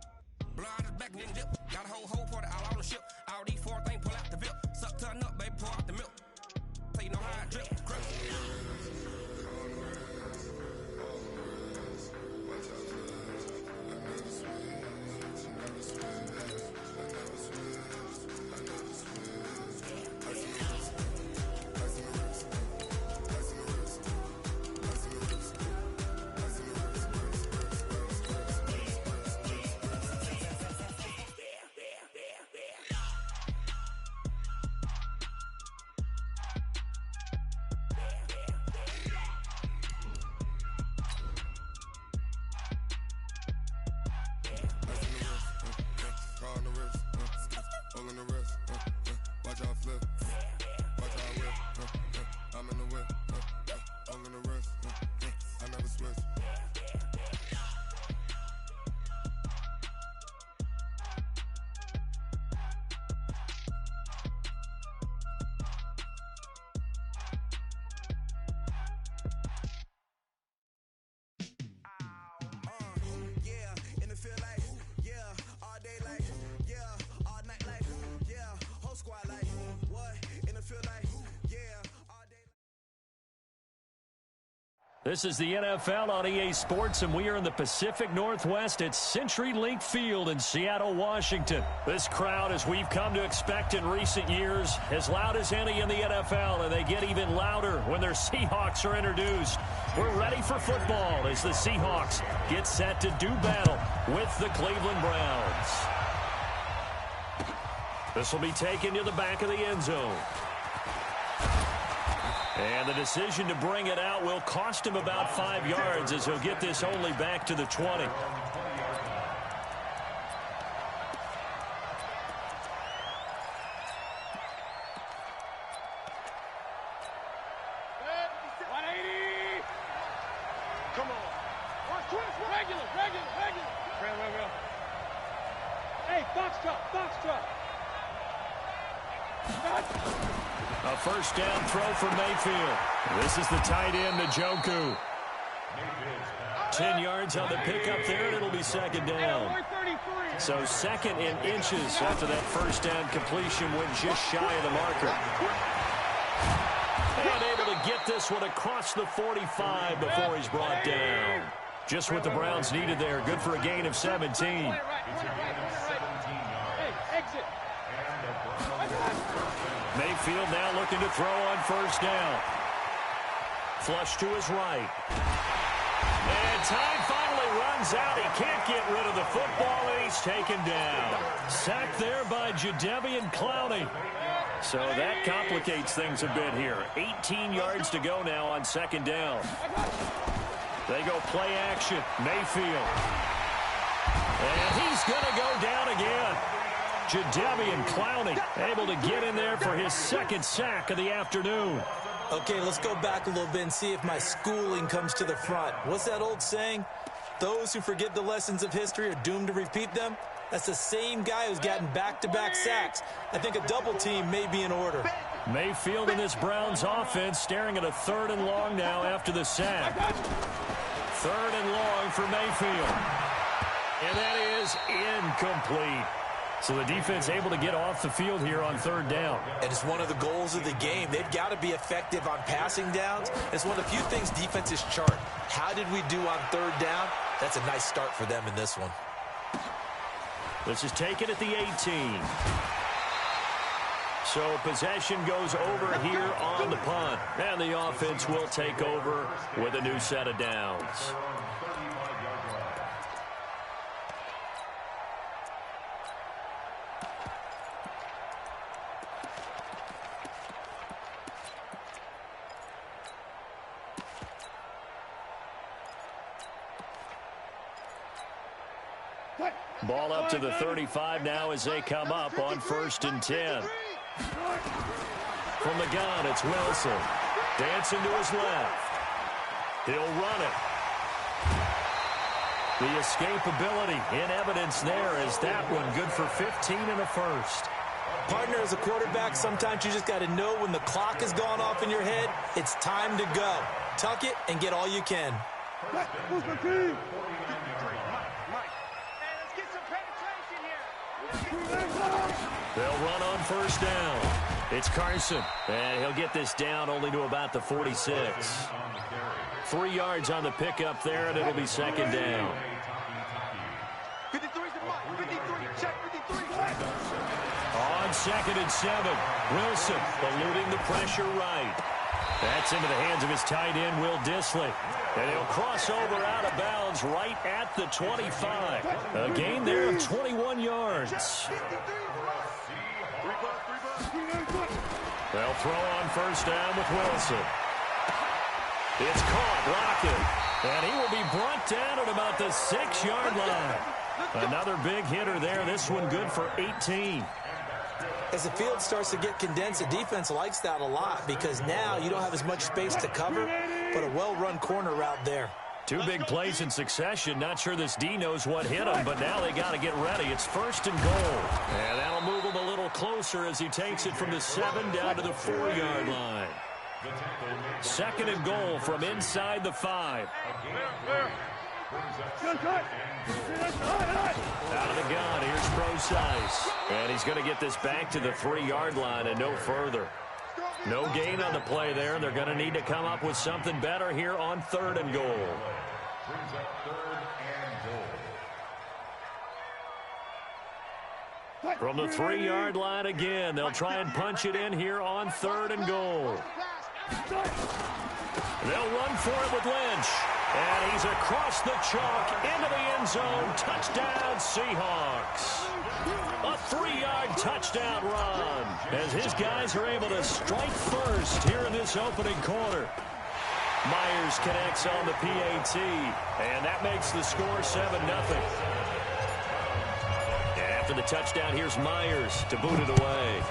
Blow out his back and then dip. Got a whole party all on the ship. All these 4 things pull out the VIP. Suck turn up, baby, pour out the milk. So you know how I drip. Crap. This is the NFL on EA Sports, and we are in the Pacific Northwest at CenturyLink Field in Seattle, Washington. This crowd, as we've come to expect in recent years, as loud as any in the NFL, and they get even louder when their Seahawks are introduced. We're ready for football as the Seahawks get set to do battle with the Cleveland Browns. This will be taken to the back of the end zone. And the decision to bring it out will cost him about 5 yards as he'll get this only back to the 20. 180. Come on. Regular. Real. Hey, foxtrot. A first down throw for Mayfield. This is the tight end, Njoku. 10 yards on the pickup there, and it'll be second down. So second in inches after that first down completion went just shy of the marker. And able to get this one across the 45 before he's brought down. Just what the Browns needed there. Good for a gain of 17. Mayfield now looking to throw on first down. Flush to his right. And time finally runs out. He can't get rid of the football, and he's taken down. Sacked there by Jadeveon Clowney. So that complicates things a bit here. 18 yards to go now on second down. They go play action. Mayfield. And he's going to go down again. Jadeveon Clowney able to get in there for his second sack of the afternoon. Okay, let's go back a little bit and see if my schooling comes to the front. What's that old saying? Those who forget the lessons of history are doomed to repeat them. That's the same guy who's gotten back-to-back sacks. I think a double team may be in order. Mayfield and this Browns offense staring at a 3rd and long now after the sack. 3rd and long for Mayfield. And that is incomplete. So the defense able to get off the field here on 3rd down. And it's one of the goals of the game. They've got to be effective on passing downs. It's one of the few things defenses chart. How did we do on 3rd down? That's a nice start for them in this one. This is taken at the 18. So possession goes over here on the punt. And the offense will take over with a new set of downs. Ball up to the 35 now as they come up on 1st and 10. From the gun, it's Wilson. Dancing to his left. He'll run it. The escapability in evidence there is that one good for 15 and a first. Partner, as a quarterback, sometimes you just got to know when the clock has gone off in your head, it's time to go. Tuck it and get all you can. They'll run on first down. It's Carson, and he'll get this down only to about the 46. 3 yards on the pickup there, and it'll be second down. 53 to Mike. 53. Check 53. On 2nd and 7, Wilson eluding the pressure right. That's into the hands of his tight end, Will Dissly. And he'll cross over out of bounds right at the 25. A gain there of 21 yards. They'll throw on first down with Wilson. It's caught, Lockett. And he will be brought down at about the 6-yard line. Another big hitter there. This one good for 18. As the field starts to get condensed, the defense likes that a lot because now you don't have as much space to cover, but a well-run corner route there. 2 big plays in succession. Not sure this D knows what hit him, but now they got to get ready. It's 1st and goal. And that'll move him a little closer as he takes it from the 7 down to the 4-yard line. 2nd and goal from inside the 5. Out of the gun, here's Procise. And he's going to get this back to the 3-yard line and no further. No gain on the play there. They're going to need to come up with something better here on 3rd and goal. Brings up 3rd and goal. From the 3-yard line again, they'll try and punch it in here on 3rd and goal. They'll run for it with Lynch. And he's across the chalk into the end zone. Touchdown, Seahawks. A 3-yard touchdown run as his guys are able to strike first here in this opening quarter. Myers connects on the PAT, and that makes the score 7-0. After the touchdown, here's Myers to boot it away.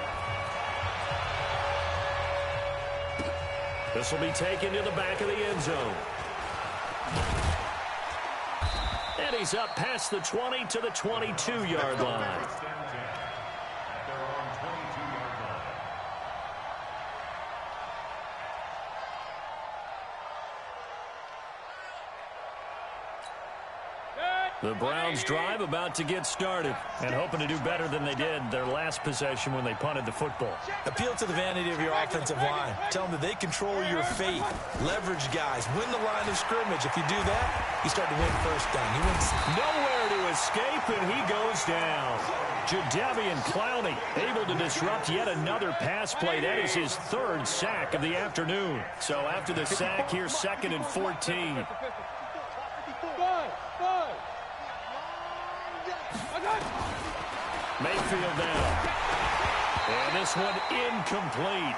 This will be taken to the back of the end zone. And he's up past the 20 to the 22-yard line. The Browns drive about to get started and hoping to do better than they did their last possession when they punted the football. Appeal to the vanity of your offensive line. Tell them that they control your fate. Leverage guys. Win the line of scrimmage. If you do that, you start to win first down. He wins. Nowhere to escape, and he goes down. Jadeveon Clowney able to disrupt yet another pass play. That is his 3rd sack of the afternoon. So after the sack, here's 2nd and 14. Mayfield down. And this one incomplete.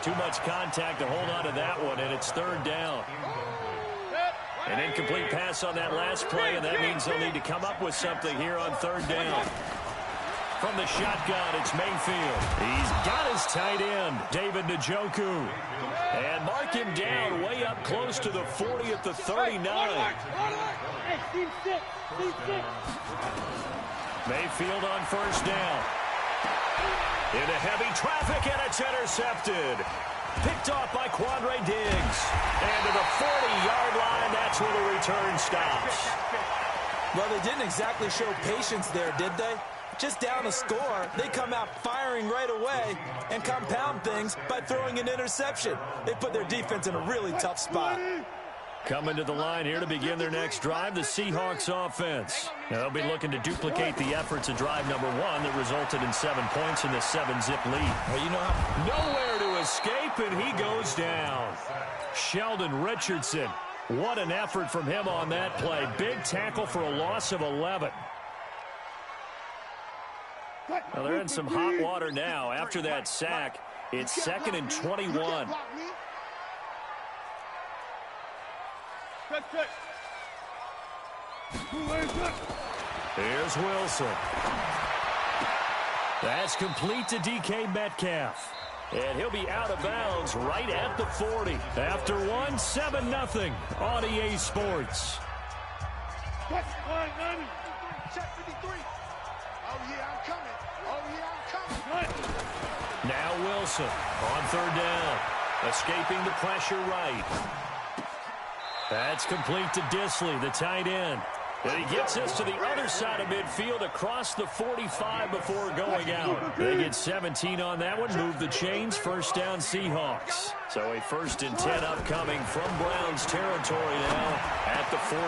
Too much contact to hold on to that one, and it's 3rd down. An incomplete pass on that last play, and that means they'll need to come up with something here on 3rd down. From the shotgun, it's Mayfield. He's got his tight end, David Njoku. And mark him down way up close to the 40 at the 39. Mayfield on 1st down. Into heavy traffic, and it's intercepted. Picked off by Quandre Diggs. And to the 40-yard line, that's where the return stops. Well, they didn't exactly show patience there, did they? Just down a score, they come out firing right away and compound things by throwing an interception. They put their defense in a really tough spot. Coming to the line here to begin their next drive, the Seahawks offense. Now they'll be looking to duplicate the efforts of drive number 1 that resulted in 7 points in the 7-zip lead. Well, you know how... Nowhere to escape, and he goes down. Sheldon Richardson. What an effort from him on that play. Big tackle for a loss of 11. Well, they're in some hot water now. After that sack, it's 2nd and 21. Here's Wilson. That's complete to DK Metcalf. And he'll be out of bounds right at the 40. After 1, 7-0 on EA Sports. Check 53. Oh, yeah, I'm coming. Oh, yeah, I'm coming. Now Wilson on 3rd down. Escaping the pressure right. That's complete to Disley, the tight end. And he gets us to the other side of midfield across the 45 before going out. They get 17 on that one. Move the chains. 1st down Seahawks. So a 1st and 10 upcoming from Browns territory now at the 43.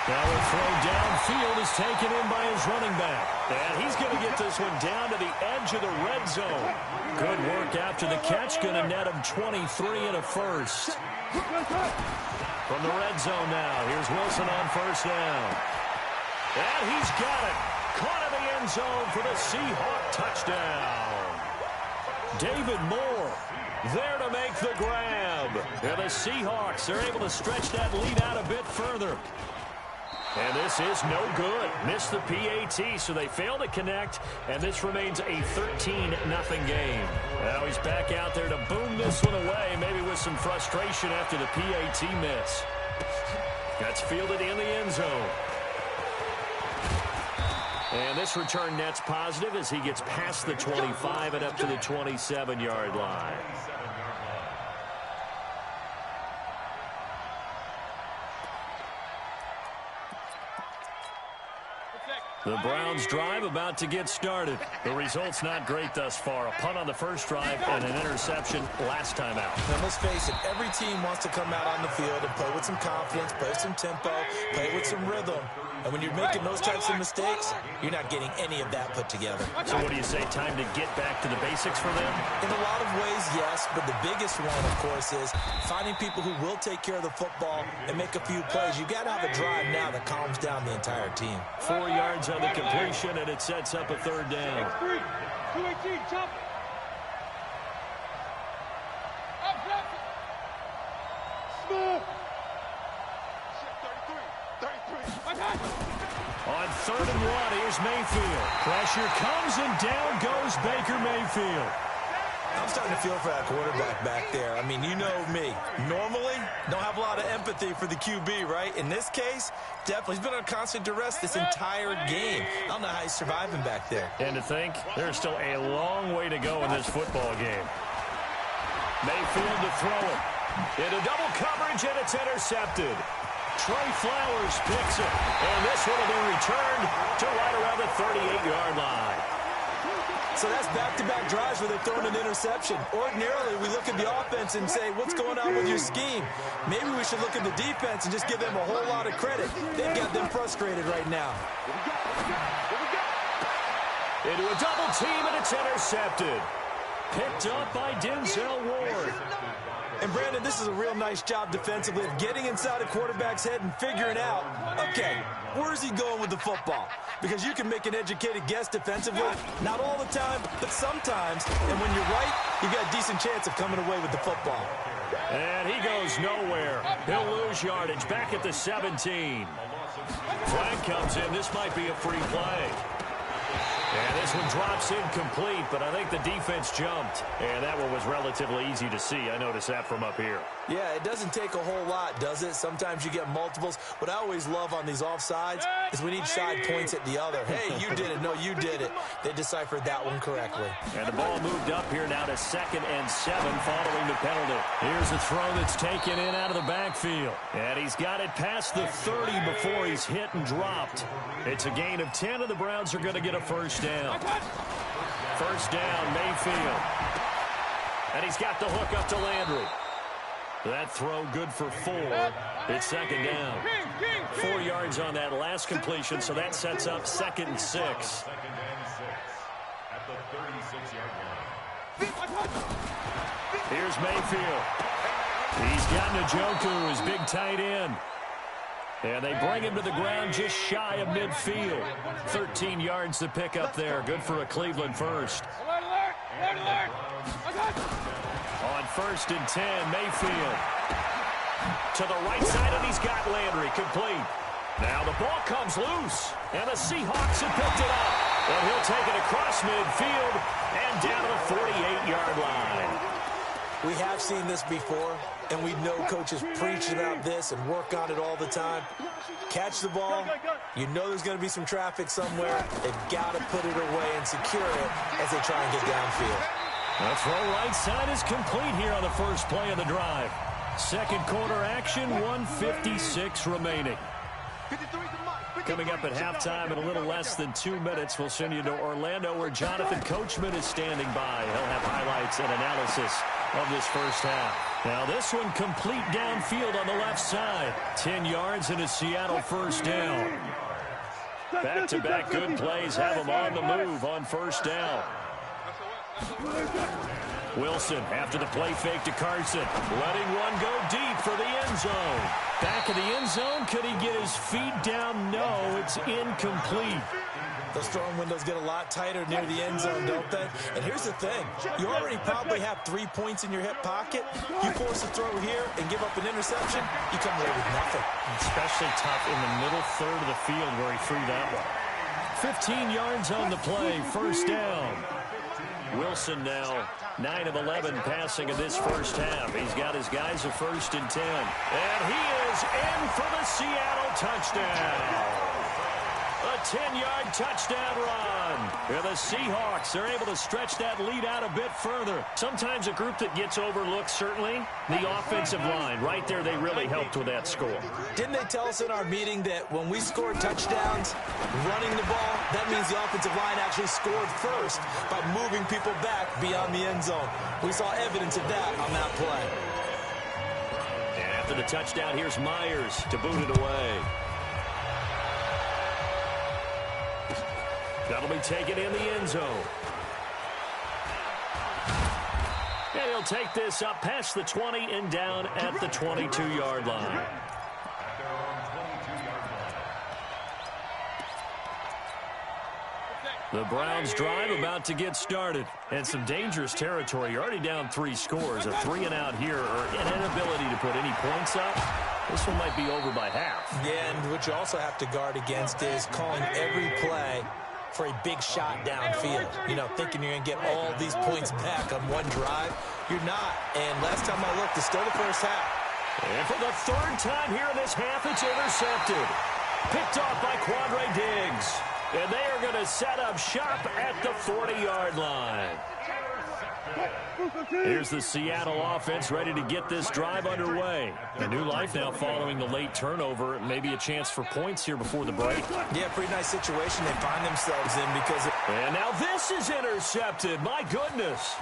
Now a throw downfield is taken in by his running back. And he's going to get this one down to the edge of the red zone. Good work after the catch. Going to net him 23 and a 1st. From the red zone now, here's Wilson on 1st down. And he's got it. Caught in the end zone for the Seahawk touchdown. David Moore there to make the grab. And the Seahawks are able to stretch that lead out a bit further. And this is no good. Missed the PAT, so they fail to connect, and this remains a 13-0 game. Now he's back out there to boom this one away, maybe with some frustration after the PAT miss. That's fielded in the end zone. And this return net's positive as he gets past the 25 and up to the 27-yard line. The Browns drive about to get started. The result's not great thus far. A punt on the first drive and an interception last time out. And let's face it, every team wants to come out on the field and play with some confidence, play with some tempo, play with some rhythm. And when you're making those types of mistakes, you're not getting any of that put together. So what do you say, time to get back to the basics for them? In a lot of ways, yes, but the biggest one, of course, is finding people who will take care of the football and make a few plays. You've got to have a drive now that calms down the entire team. 4 yards on the completion, and it sets up a third down. 218, jump. Small. 33. On 3rd and 1, here's Mayfield. Pressure comes, and down goes Baker Mayfield. I'm starting to feel for that quarterback back there. I mean, you know me. Normally, don't have a lot of empathy for the QB, right? In this case, definitely. He's been on constant duress this entire game. I don't know how he's surviving back there. And to think, there's still a long way to go in this football game. Mayfield to throw it. Into double coverage, and it's intercepted. Trey Flowers picks it, and this one will be returned to right around the 38-yard line. So that's back-to-back drives where they're throwing an interception. Ordinarily, we look at the offense and say, what's going on with your scheme? Maybe we should look at the defense and just give them a whole lot of credit. They've got them frustrated right now. Into a double team, and it's intercepted. Picked up by Denzel Ward. And, Brandon, this is a real nice job defensively of getting inside a quarterback's head and figuring out, okay, where's he going with the football? Because you can make an educated guess defensively, not all the time, but sometimes. And when you're right, you've got a decent chance of coming away with the football. And he goes nowhere. He'll lose yardage back at the 17. Flag comes in. This might be a free play. And this one drops incomplete, but I think the defense jumped. And that one was relatively easy to see. I noticed that from up here. Yeah, it doesn't take a whole lot, does it? Sometimes you get multiples. What I always love on these offsides is when each side points at the other. Hey, you did it. No, you did it. They deciphered that one correctly. And the ball moved up here now to 2nd and 7 following the penalty. Here's a throw that's taken in out of the backfield. And he's got it past the 30 before he's hit and dropped. It's a gain of 10, and the Browns are going to get a first down. First down, Mayfield. And he's got the hook up to Landry. That throw good for 4. It's 2nd down. 4 yards on that last completion, so that sets up 2nd and 6. 2nd and 6 at the 36-yard line. Here's Mayfield. He's got Njoku, his big tight end. And they bring him to the ground just shy of midfield. 13 yards to pick up there. Good for a Cleveland first. On 1st and 10, Mayfield. To the right side, and he's got Landry complete. Now the ball comes loose, and the Seahawks have picked it up. And he'll take it across midfield and down to the 48-yard line. We have seen this before, and we know coaches preach about this and work on it all the time. Catch the ball. You know there's going to be some traffic somewhere. They've got to put it away and secure it as they try and get downfield. The throw right side is complete here on the first play of the drive. Second quarter action, 1:56 remaining. Coming up at halftime in a little less than 2 minutes, we'll send you to Orlando where Jonathan Coachman is standing by. He'll have highlights and analysis of this first half. Now this one complete downfield on the left side. 10 yards and a Seattle first down. Back-to-back good plays have them on the move on first down. Wilson after the play fake to Carson. Letting one go deep for the end zone. Back of the end zone. Could he get his feet down? No, it's incomplete. Those throwing windows get a lot tighter near the end zone, don't they? And here's the thing. You already probably have 3 points in your hip pocket. You force a throw here and give up an interception, you come away with nothing. Especially tough in the middle third of the field where he threw that one. 15 yards on the play. First down. Wilson now 9 of 11 passing in this first half. He's got his guys a 1st and 10. And he is in for the Seattle touchdown. A 10-yard touchdown run. And the Seahawks are able to stretch that lead out a bit further. Sometimes a group that gets overlooked, certainly, the offensive line. Right there, they really helped with that score. Didn't they tell us in our meeting that when we scored touchdowns running the ball, that means the offensive line actually scored first by moving people back beyond the end zone? We saw evidence of that on that play. And after the touchdown, here's Myers to boot it away. That'll be taken in the end zone. And he'll take this up past the 20 and down at the 22-yard line. The Browns drive about to get started. And some dangerous territory. You're already down 3 scores. A 3-and-out here, or an inability to put any points up. This one might be over by half. Yeah, and what you also have to guard against is calling every play for a big shot downfield. You know, thinking you're going to get all these points back on one drive. You're not. And last time I looked, it's still the first half. And for the 3rd time here in this half, it's intercepted. Picked off by Quandre Diggs. And they are going to set up shop at the 40-yard line. Here's the Seattle offense ready to get this drive underway. A new life now following the late turnover. Maybe a chance for points here before the break. Yeah, pretty nice situation they find themselves in because... And now this is intercepted. My goodness.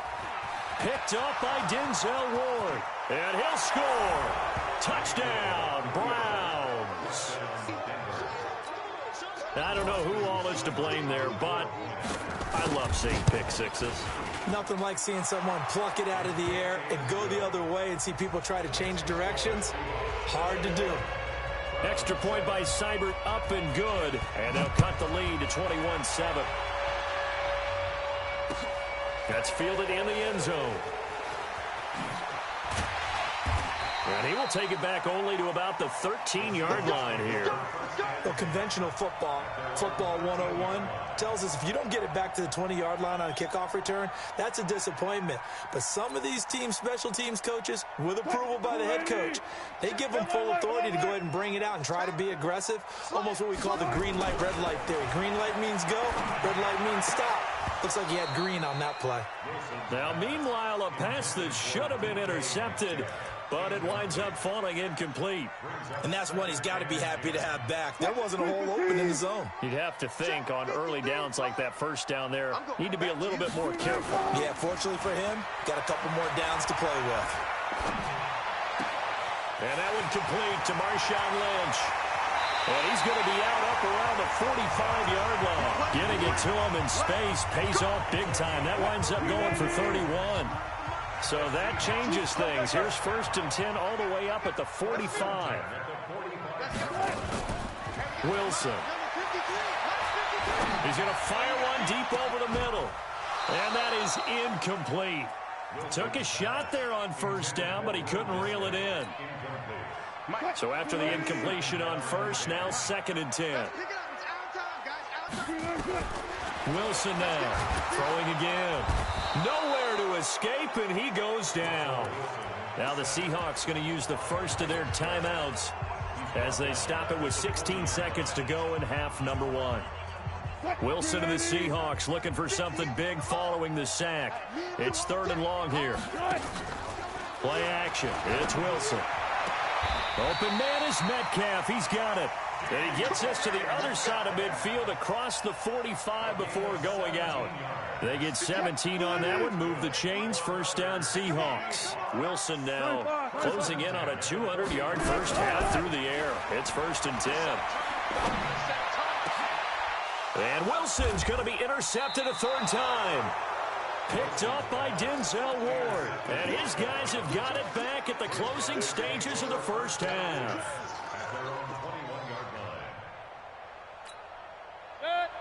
Picked up by Denzel Ward. And he'll score. Touchdown, Browns. I don't know who all is to blame there, but I love seeing pick sixes. Nothing like seeing someone pluck it out of the air and go the other way and see people try to change directions. Hard to do. Extra point by Seibert, up and good. And they'll cut the lead to 21-7. That's fielded in the end zone. And he will take it back only to about the 13-yard line here. Well, conventional football 101, tells us if you don't get it back to the 20-yard line on a kickoff return, that's a disappointment. But some of these teams, special teams coaches, with approval by the head coach, they give them full authority to go ahead and bring it out and try to be aggressive. Almost what we call the green light, red light theory. Green light means go, red light means stop. Looks like he had green on that play. Now, meanwhile, a pass that should have been intercepted, but it winds up falling incomplete. And that's one he's got to be happy to have back. There wasn't a hole open in the zone. You'd have to think on early downs like that first down there, need to be a little bit more careful. Yeah, fortunately for him, got a couple more downs to play with. And that one complete to Marshawn Lynch. And he's going to be out up around the 45-yard line. Getting it to him in space pays off big time. That winds up going for 31. So that changes things. Here's 1st and 10 all the way up at the 45. Wilson. He's going to fire one deep over the middle. And that is incomplete. Took a shot there on 1st down, but he couldn't reel it in. So after the incompletion on 1st, now 2nd and 10. Wilson now throwing again. Nowhere to escape, and he goes down. Now the Seahawks going to use the first of their timeouts as they stop it with 16 seconds to go in half number 1. Wilson and the Seahawks looking for something big following the sack. It's 3rd and long here. Play action. It's Wilson. Open man is Metcalf. He's got it. And he gets us to the other side of midfield across the 45 before going out. They get 17 on that one. Move the chains. 1st down Seahawks. Wilson now closing in on a 200-yard first half through the air. It's 1st and 10. And Wilson's going to be intercepted a 3rd time. Picked up by Denzel Ward. And his guys have got it back at the closing stages of the first half.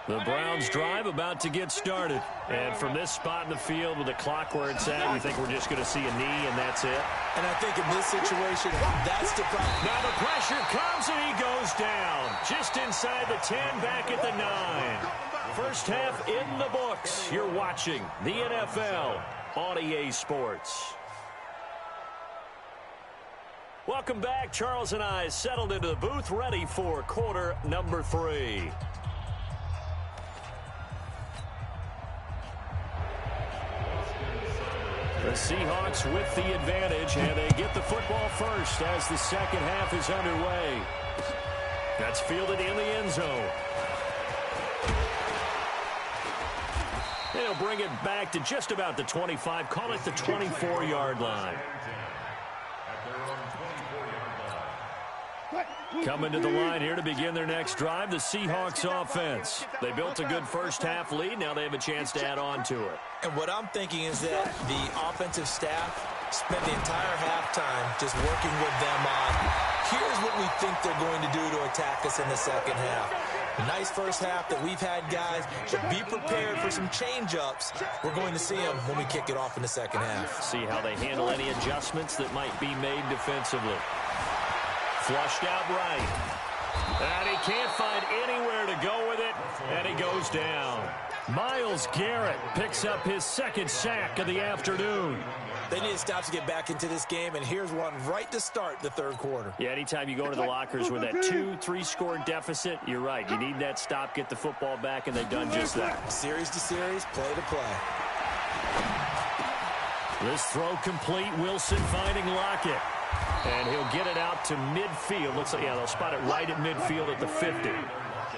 The Browns drive about to get started. And from this spot in the field with the clock where it's at, you think we're just going to see a knee and that's it? And I think in this situation, that's the problem. Now the pressure comes and he goes down. Just inside the 10, back at the 9. First half in the books. You're watching the NFL on EA Sports. Welcome back. Charles and I settled into the booth, ready for quarter number 3. Seahawks with the advantage, and they get the football first as the second half is underway. That's fielded in the end zone. They'll bring it back to just about the 25, call it the 24-yard line. Coming to the line here to begin their next drive, the Seahawks offense. They built a good first-half lead. Now they have a chance to add on to it. And what I'm thinking is that the offensive staff spent the entire halftime just working with them on, here's what we think they're going to do to attack us in the second half. Nice first half that we've had, guys, but be prepared for some change-ups. We're going to see them when we kick it off in the second half. See how they handle any adjustments that might be made defensively. Flushed out right. And he can't find anywhere to go with it, and he goes down. Myles Garrett picks up his second sack of the afternoon. They need to stop to get back into this game, and here's one right to start the third quarter. Yeah, anytime you go to the lockers with that 2-3 score deficit, you're right. You need that stop, get the football back, and they've done just that. Series to series, play to play. This throw complete. Wilson finding Lockett. And he'll get it out to midfield. Looks like, yeah, they'll spot it right at midfield at the 50.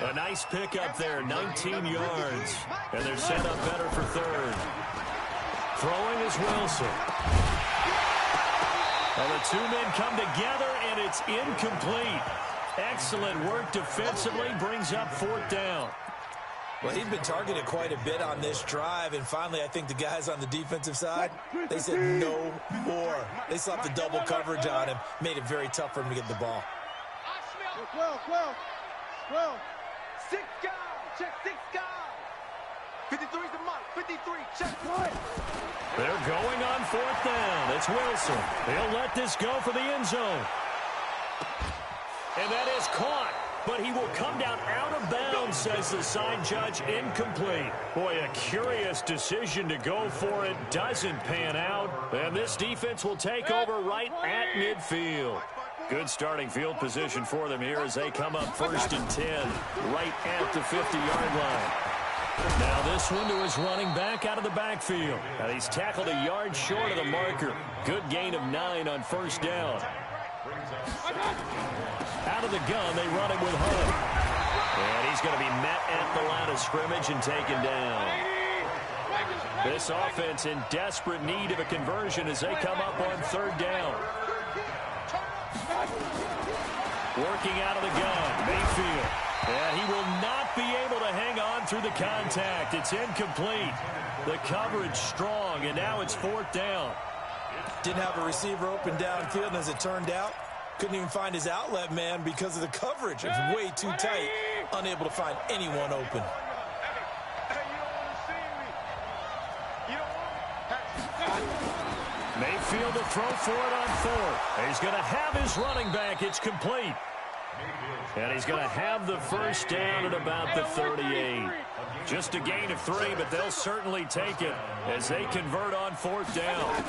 A nice pickup there, 19 yards. And they're set up better for third. Throwing is Wilson. And the two men come together, and it's incomplete. Excellent work defensively, brings up fourth down. Well, he's been targeted quite a bit on this drive, and finally I think the guys on the defensive side, they said no more. They slapped the double coverage on him, made it very tough for him to get the ball. 12. 6 guys. Check 6 guys. 53's the mark. 53. Check 1. They're going on fourth down. It's Wilson. He'll let this go for the end zone. And that is caught. But he will come down out of bounds, says the side judge, incomplete. Boy, a curious decision to go for it. Doesn't pan out. And this defense will take over right at midfield. Good starting field position for them here as they come up first and 10, right at the 50-yard line. Now this one to his running back out of the backfield. And he's tackled a yard short of the marker. Good gain of 9 on first down. Out of the gun, they run it with Hunt. And he's going to be met at the line of scrimmage and taken down. This offense in desperate need of a conversion as they come up on third down. Working out of the gun, Mayfield. And he will not be able to hang on through the contact. It's incomplete. The coverage strong, and now it's fourth down. Didn't have a receiver open downfield, and as it turned out, couldn't even find his outlet man because of the coverage. It was way too tight, unable to find anyone open. Mayfield to throw for it on fourth. He's going to have his running back. It's complete. And he's going to have the first down at about the 38. Just a gain of 3, but they'll certainly take it as they convert on fourth down.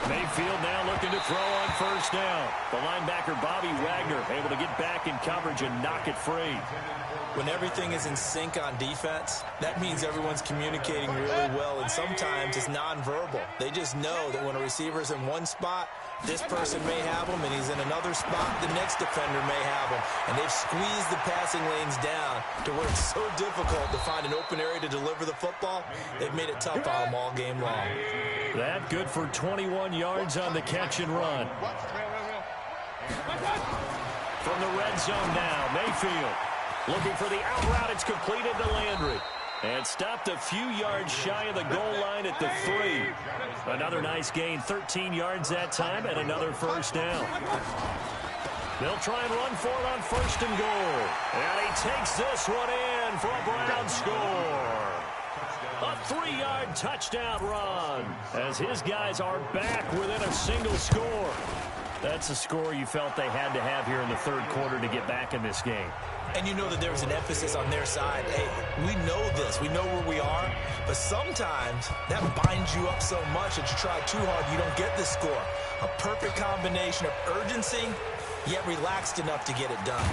Mayfield now looking to throw on first down. The linebacker, Bobby Wagner, able to get back in coverage and knock it free. When everything is in sync on defense, that means everyone's communicating really well, and sometimes it's nonverbal. They just know that when a receiver's in one spot, this person may have him, and he's in another spot, the next defender may have him. And they've squeezed the passing lanes down to where it's so difficult to find an open area to deliver the football. They've made it tough on them all game long. That good for 21 yards on the catch and run. From the red zone now, Mayfield looking for the out route. It's completed to Landry. And stopped a few yards shy of the goal line at the 3. Another nice gain, 13 yards that time, and another first down. They'll try and run for it on first and goal. And he takes this one in for a Brown score. A 3-yard touchdown run as his guys are back within a single score. That's a score you felt they had to have here in the third quarter to get back in this game. And you know that there was an emphasis on their side. Hey, we know this. We know where we are. But sometimes that binds you up so much that you try too hard, you don't get the score. A perfect combination of urgency, yet relaxed enough to get it done.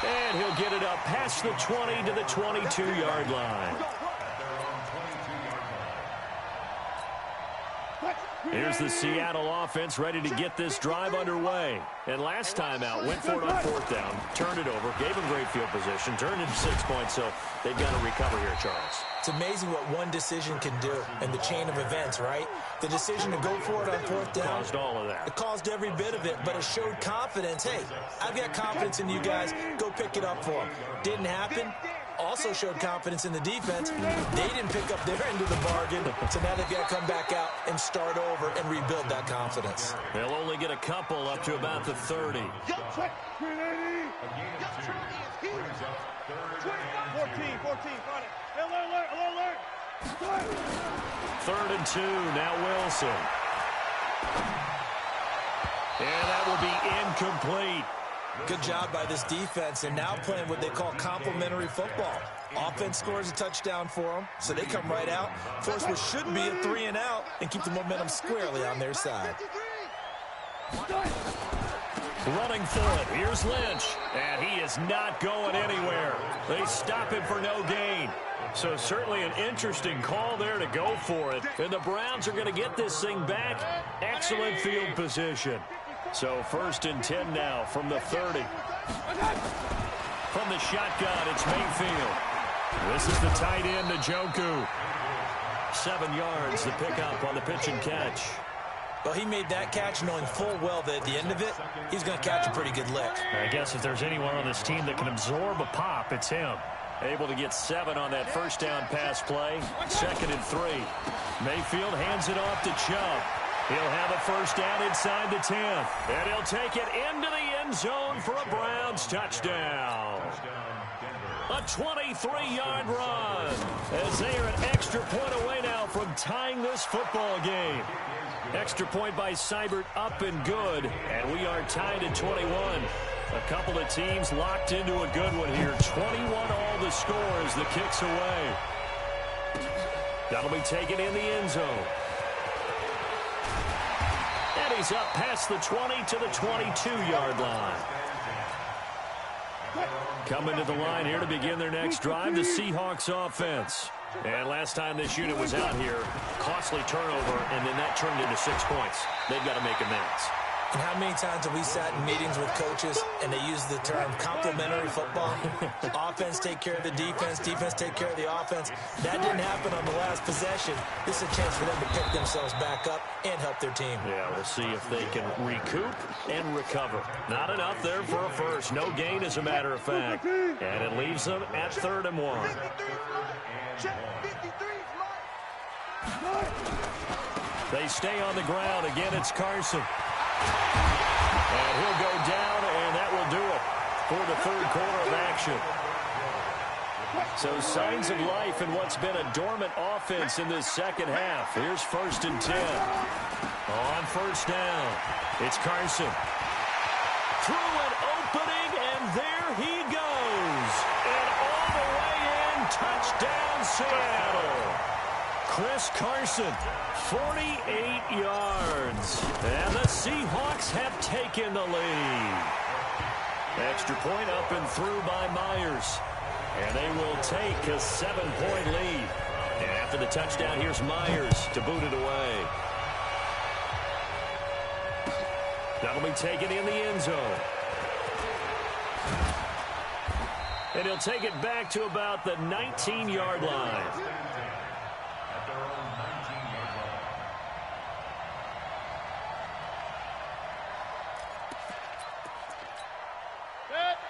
And he'll get it up past the 20 to the 22-yard line. Here's the Seattle offense ready to get this drive underway. And last time out, went for it on fourth down, turned it over, gave them great field position, turned into 6 points, so they've got to recover here, Charles. It's amazing what one decision can do in the chain of events, right? The decision to go for it on fourth down. Caused all of that. It caused every bit of it, but it showed confidence. Hey, I've got confidence in you guys. Go pick it up for them. Didn't happen. Also showed confidence in the defense. They didn't pick up their end of the bargain, so now they've got to come back out and start over and rebuild that confidence. They'll only get a couple up to about the 30. 14, 14, alert. 3rd and 2, now Wilson. And that will be incomplete. Good job by this defense, and now playing what they call complementary football. Offense scores a touchdown for them, so they come right out, force what should be a 3-and-out, and keep the momentum squarely on their side. Running for it. Here's Lynch. And he is not going anywhere. They stop him for no gain. So certainly an interesting call there to go for it. And the Browns are going to get this thing back. Excellent field position. So 1st and 10 now from the 30. From the shotgun, it's Mayfield. This is the tight end, Njoku. 7 yards, the pickup on the pitch and catch. Well, he made that catch knowing full well that at the end of it, he's going to catch a pretty good lick. I guess if there's anyone on this team that can absorb a pop, it's him. Able to get 7 on that first down pass play. 2nd and 3. Mayfield hands it off to Chubb. He'll have a first down inside the 10. And he'll take it into the end zone for a Browns touchdown. A 23-yard run as they are an extra point away now from tying this football game. Extra point by Seibert up and good, and we are tied at 21. A couple of teams locked into a good one here. 21 all the score as the kick's away. That'll be taken in the end zone. And he's up past the 20 to the 22-yard line. Coming to the line here to begin their next drive, the Seahawks offense. And last time this unit was out here, costly turnover, and then that turned into 6 points. They've got to make amends. And how many times have we sat in meetings with coaches and they use the term complementary football? Offense take care of the defense, defense take care of the offense. That didn't happen on the last possession. This is a chance for them to pick themselves back up and help their team. Yeah, we'll see if they can recoup and recover. Not enough there for a first. No gain, as a matter of fact. And it leaves them at 3rd and 1. They stay on the ground. Again, it's Carson. And he'll go down, and that will do it for the 3rd quarter of action. So signs of life in what's been a dormant offense in this second half. Here's 1st and 10. On first down, it's Carson. Through an opening, and there he goes. And all the way in, touchdown Seattle. Chris Carson, 48 yards. And the Seahawks have taken the lead. Extra point up and through by Myers. And they will take a 7-point lead. And after the touchdown, here's Myers to boot it away. That'll be taken in the end zone. And he'll take it back to about the 19-yard line.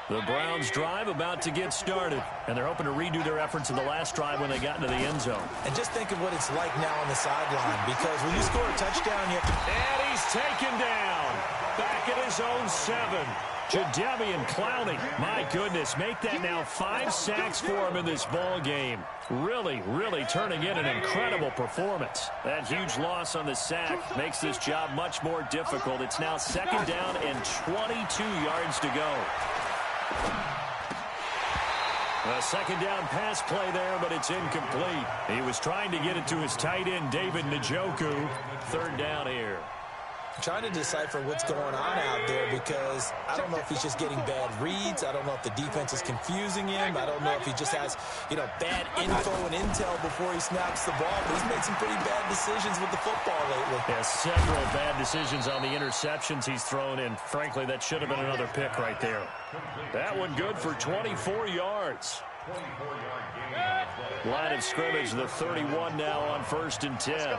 The Browns drive about to get started, and they're hoping to redo their efforts in the last drive when they got into the end zone. And just think of what it's like now on the sideline, because when you score a touchdown, you have to... And he's taken down. Back at his own 7. Jadeveon Clowney, my goodness, make that now 5 sacks for him in this ball game. Really, really turning in an incredible performance. That huge loss on the sack makes this job much more difficult. It's now 2nd down and 22 yards to go. A 2nd down pass play there, but it's incomplete. He was trying to get it to his tight end, David Njoku. 3rd down here. trying to decipher what's going on out there because I don't know if he's just getting bad reads. I don't know if the defense is confusing him. I don't know if he just has, bad info and intel before he snaps the ball. But he's made some pretty bad decisions with the football lately. Yeah, several bad decisions on the interceptions he's thrown in. Frankly, that should have been another pick right there. That one good for 24 yards. Line of scrimmage, the 31 now on 1st and 10.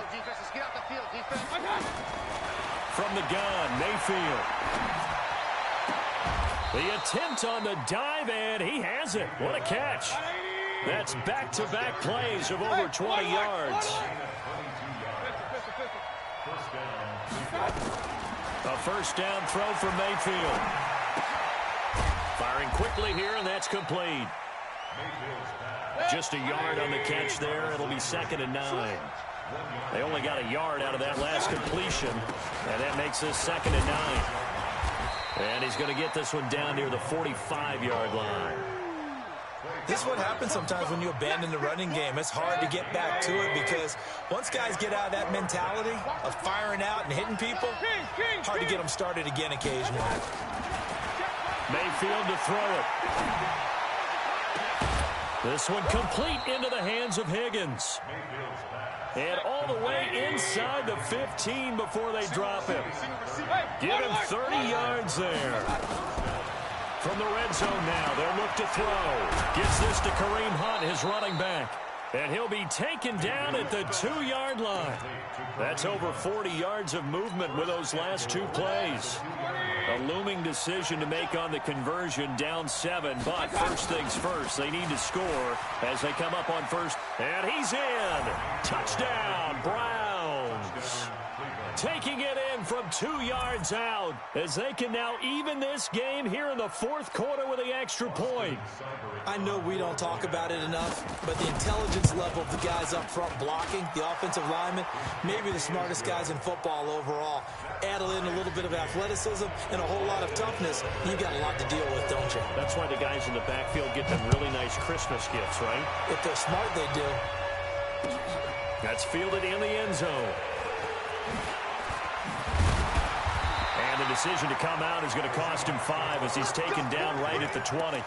From the gun, Mayfield. The attempt on the dive, and he has it. What a catch. That's back-to-back plays of over 20 yards. A first down throw for Mayfield. Firing quickly here, and that's complete. Just a yard on the catch there. It'll be 2nd and 9. They only got a yard out of that last completion, and that makes this 2nd and 9. And he's going to get this one down near the 45-yard line. This is what happens sometimes when you abandon the running game. It's hard to get back to it because once guys get out of that mentality of firing out and hitting people, hard to get them started again occasionally. Mayfield to throw it. This one complete into the hands of Higgins. And all the way inside the 15 before they drop him. Give him 30 yards there. From the red zone now, they'll look to throw. Gets this to Kareem Hunt, his running back. And he'll be taken down at the 2-yard line. That's over 40 yards of movement with those last 2 plays. A looming decision to make on the conversion, down 7. But first things first, they need to score as they come up on first. And he's in. Touchdown, Browns. Taking it in from 2 yards out as they can now even this game here in the 4th quarter with the extra point. I know we don't talk about it enough, but the intelligence level of the guys up front blocking, the offensive linemen, maybe the smartest guys in football overall. Add in a little bit of athleticism and a whole lot of toughness, you got a lot to deal with, don't you? That's why the guys in the backfield get them really nice Christmas gifts, right? If they're smart, they do. That's fielded in the end zone. And the decision to come out is going to cost him 5 as he's taken down right at the 20.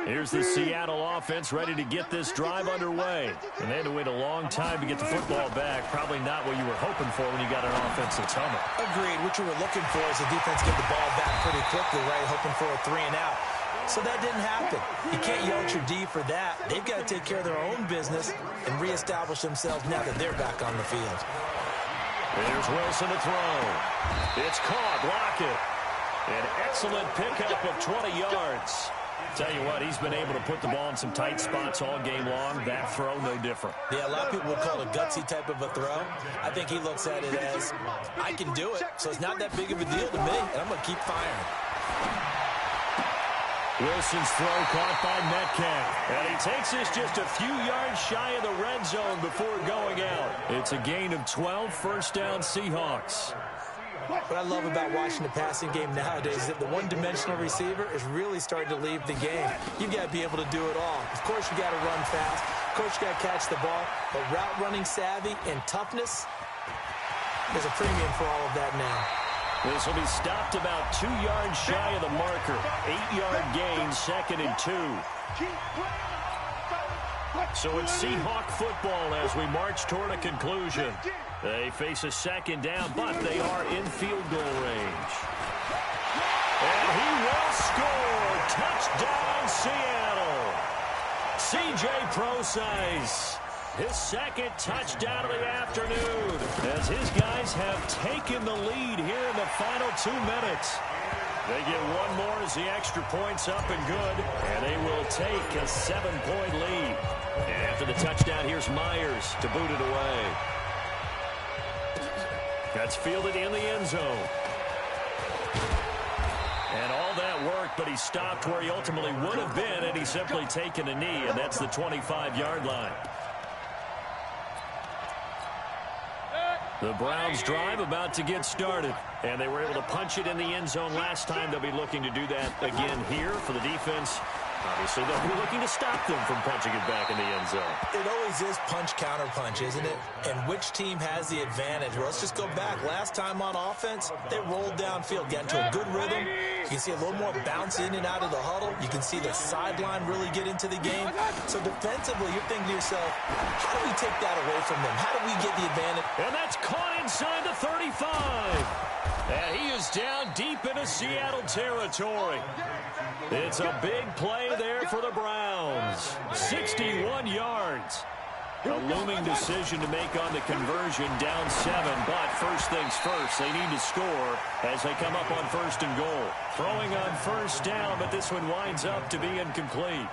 Here's the Seattle offense ready to get this drive underway. And they had to wait a long time to get the football back. Probably not what you were hoping for when you got an offensive tumble. Agreed. What you were looking for is the defense get the ball back pretty quickly, right? Hoping for a 3 and out. So that didn't happen. You can't yell at your D for that. They've got to take care of their own business and reestablish themselves now that they're back on the field. There's Wilson to throw. It's caught. Lockett. An excellent pickup of 20 yards. Tell you what, he's been able to put the ball in some tight spots all game long. That throw, no different. Yeah, a lot of people would call it a gutsy type of a throw. I think he looks at it as, I can do it, so it's not that big of a deal to me, and I'm going to keep firing. Wilson's throw caught by Metcalf. And he takes this just a few yards shy of the red zone before going out. It's a gain of 12, first down Seahawks. What I love about watching the passing game nowadays is that the one-dimensional receiver is really starting to leave the game. You've got to be able to do it all. Of course, you got to run fast. Of course, you got to catch the ball. But route running savvy and toughness, there's a premium for all of that now. This will be stopped about 2 yards shy of the marker. 8-yard gain, 2nd and 2. So it's Seahawk football as we march toward a conclusion. They face a 2nd down, but they are in field goal range. And he will score. Touchdown, Seattle. C.J. Prosise. His 2nd touchdown of the afternoon as his guys have taken the lead here in the final 2 minutes. They get one more as the extra point's up and good, and they will take a 7-point lead. And after the touchdown, here's Myers to boot it away. That's fielded in the end zone. And all that worked, but he stopped where he ultimately would have been, and he's simply taken a knee, and that's the 25-yard line. The Browns drive about to get started, and they were able to punch it in the end zone last time. They'll be looking to do that again here for the defense. Obviously, they'll be looking to stop them from punching it back in the end zone. It always is punch-counter-punch, isn't it? And which team has the advantage? Well, let's just go back. Last time on offense, they rolled downfield, got into a good rhythm. You can see a little more bounce in and out of the huddle. You can see the sideline really get into the game. So defensively, you're thinking to yourself, how do we take that away from them? How do we get the advantage? And that's caught inside the 35. And he is down deep into Seattle territory. It's a big play there for the Browns. 61 yards. A looming decision to make on the conversion, down 7. But first things first, they need to score as they come up on 1st and goal. Throwing on 1st down, but this one winds up to be incomplete.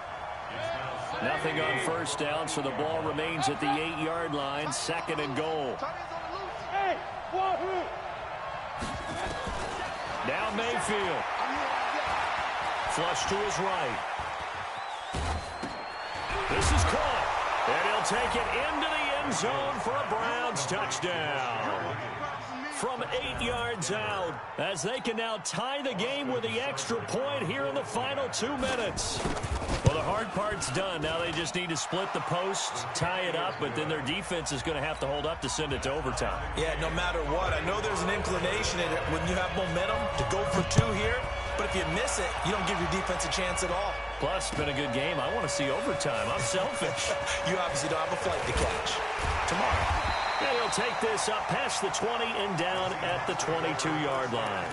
Nothing on 1st down, so the ball remains at the 8-yard line, 2nd and goal. Now Mayfield. Flush to his right. This is caught. And he'll take it into the end zone for a Browns touchdown. From 8 yards out, as they can now tie the game with the extra point here in the final 2 minutes. Well, the hard part's done. Now they just need to split the posts, tie it up, but then their defense is going to have to hold up to send it to overtime. Yeah, no matter what. I know there's an inclination in it when you have momentum to go for 2 here, but if you miss it, you don't give your defense a chance at all. Plus, it's been a good game. I want to see overtime. I'm selfish. You obviously don't have a flight to catch. Tomorrow. And he'll take this up past the 20 and down at the 22-yard line.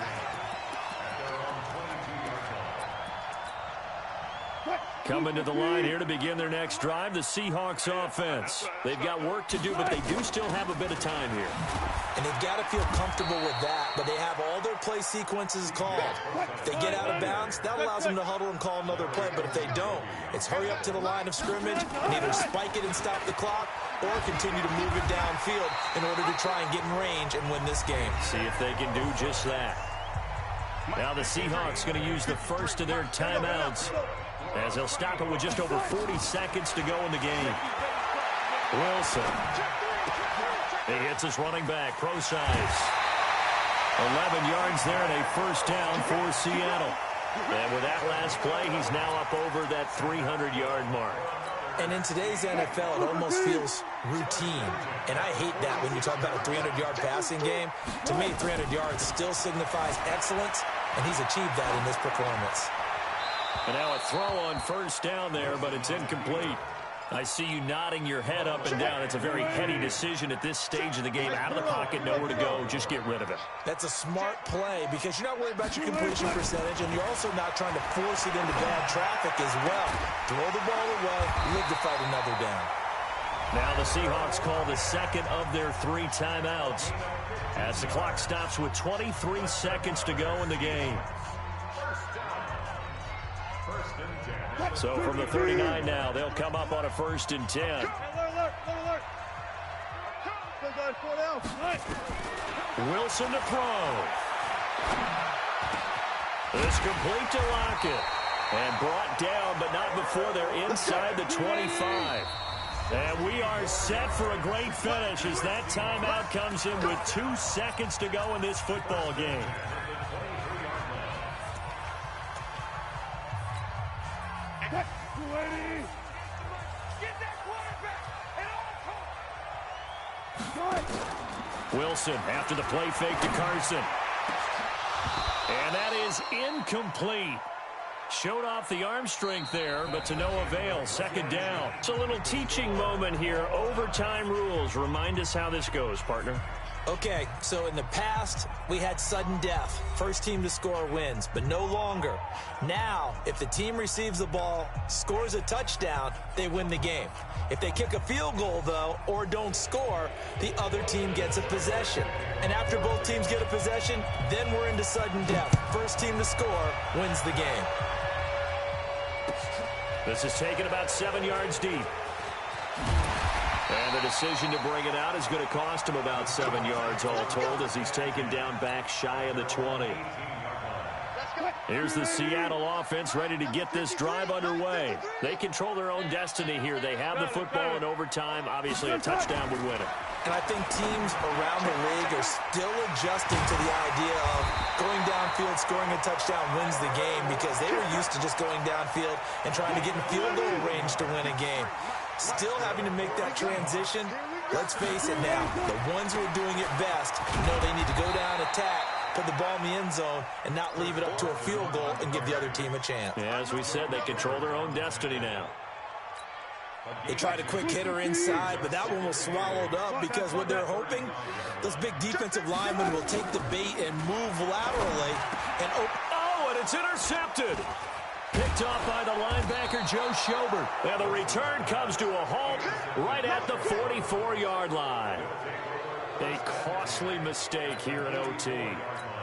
Coming to the line here to begin their next drive, the Seahawks offense. They've got work to do, but they do still have a bit of time here. And they've got to feel comfortable with that, but they have all their play sequences called. If they get out of bounds, that allows them to huddle and call another play, but if they don't, it's hurry up to the line of scrimmage and either spike it and stop the clock or continue to move it downfield in order to try and get in range and win this game. See if they can do just that. Now the Seahawks going to use the first of their timeouts as they'll stop it with just over 40 seconds to go in the game. Wilson. He hits his running back, pro size. 11 yards there and a first down for Seattle. And with that last play, he's now up over that 300-yard mark. And in today's NFL, it almost feels routine. And I hate that when you talk about a 300-yard passing game. To me, 300 yards still signifies excellence, and he's achieved that in this performance. And now a throw on first down there, but it's incomplete. I see you nodding your head up and down. It's a very heady decision at this stage of the game. Out of the pocket, nowhere to go. Just get rid of it. That's a smart play because you're not worried about your completion percentage, and you're also not trying to force it into bad traffic as well. Throw the ball away, live to fight another down. Now the Seahawks call the second of their 3 timeouts as the clock stops with 23 seconds to go in the game. So from the 39 now, they'll come up on a 1st and 10. Wilson to throw. It's complete to Lockett. And brought down, but not before they're inside the 25. And we are set for a great finish as that timeout comes in with 2 seconds to go in this football game. Wilson after the play fake to Carson. And that is incomplete. Showed off the arm strength there, but to no avail. 2nd down. It's a little teaching moment here. Overtime rules. Remind us how this goes, partner. Okay, so in the past, we had sudden death. First team to score wins, but no longer. Now, if the team receives the ball, scores a touchdown, they win the game. If they kick a field goal, though, or don't score, the other team gets a possession. And after both teams get a possession, then we're into sudden death. First team to score wins the game. This is taken about 7 yards deep. And the decision to bring it out is going to cost him about 7 yards all told as he's taken down back shy of the 20. Here's the Seattle offense ready to get this drive underway. They control their own destiny here. They have the football in overtime. Obviously, a touchdown would win it. And I think teams around the league are still adjusting to the idea of going downfield, scoring a touchdown wins the game, because they were used to just going downfield and trying to get in field goal range to win a game. Still having to make that transition. Let's face it now, the ones who are doing it best know they need to go down, attack, put the ball in the end zone, and not leave it up to a field goal and give the other team a chance. Yeah, as we said, they control their own destiny now. They tried a quick hitter inside, but that one was swallowed up because what they're hoping, those big defensive linemen will take the bait and move laterally. And it's intercepted. Picked off by the linebacker, Joe Schobert. And the return comes to a halt right at the 44-yard line. A costly mistake here in OT.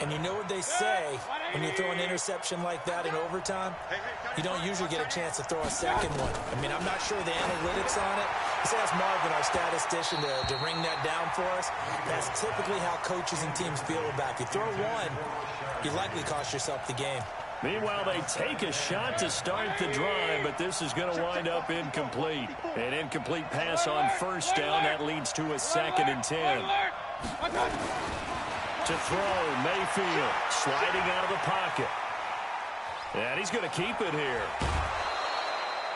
And you know what they say, when you throw an interception like that in overtime, you don't usually get a chance to throw a second one. I mean, I'm not sure the analytics on it. Let's ask Marvin, our statistician, to ring that down for us. That's typically how coaches and teams feel about it. If you throw one, you likely cost yourself the game. Meanwhile, they take a shot to start the drive, but this is going to wind up incomplete. An incomplete pass on first down. That leads to a 2nd and 10. To throw, Mayfield sliding out of the pocket. And he's going to keep it here.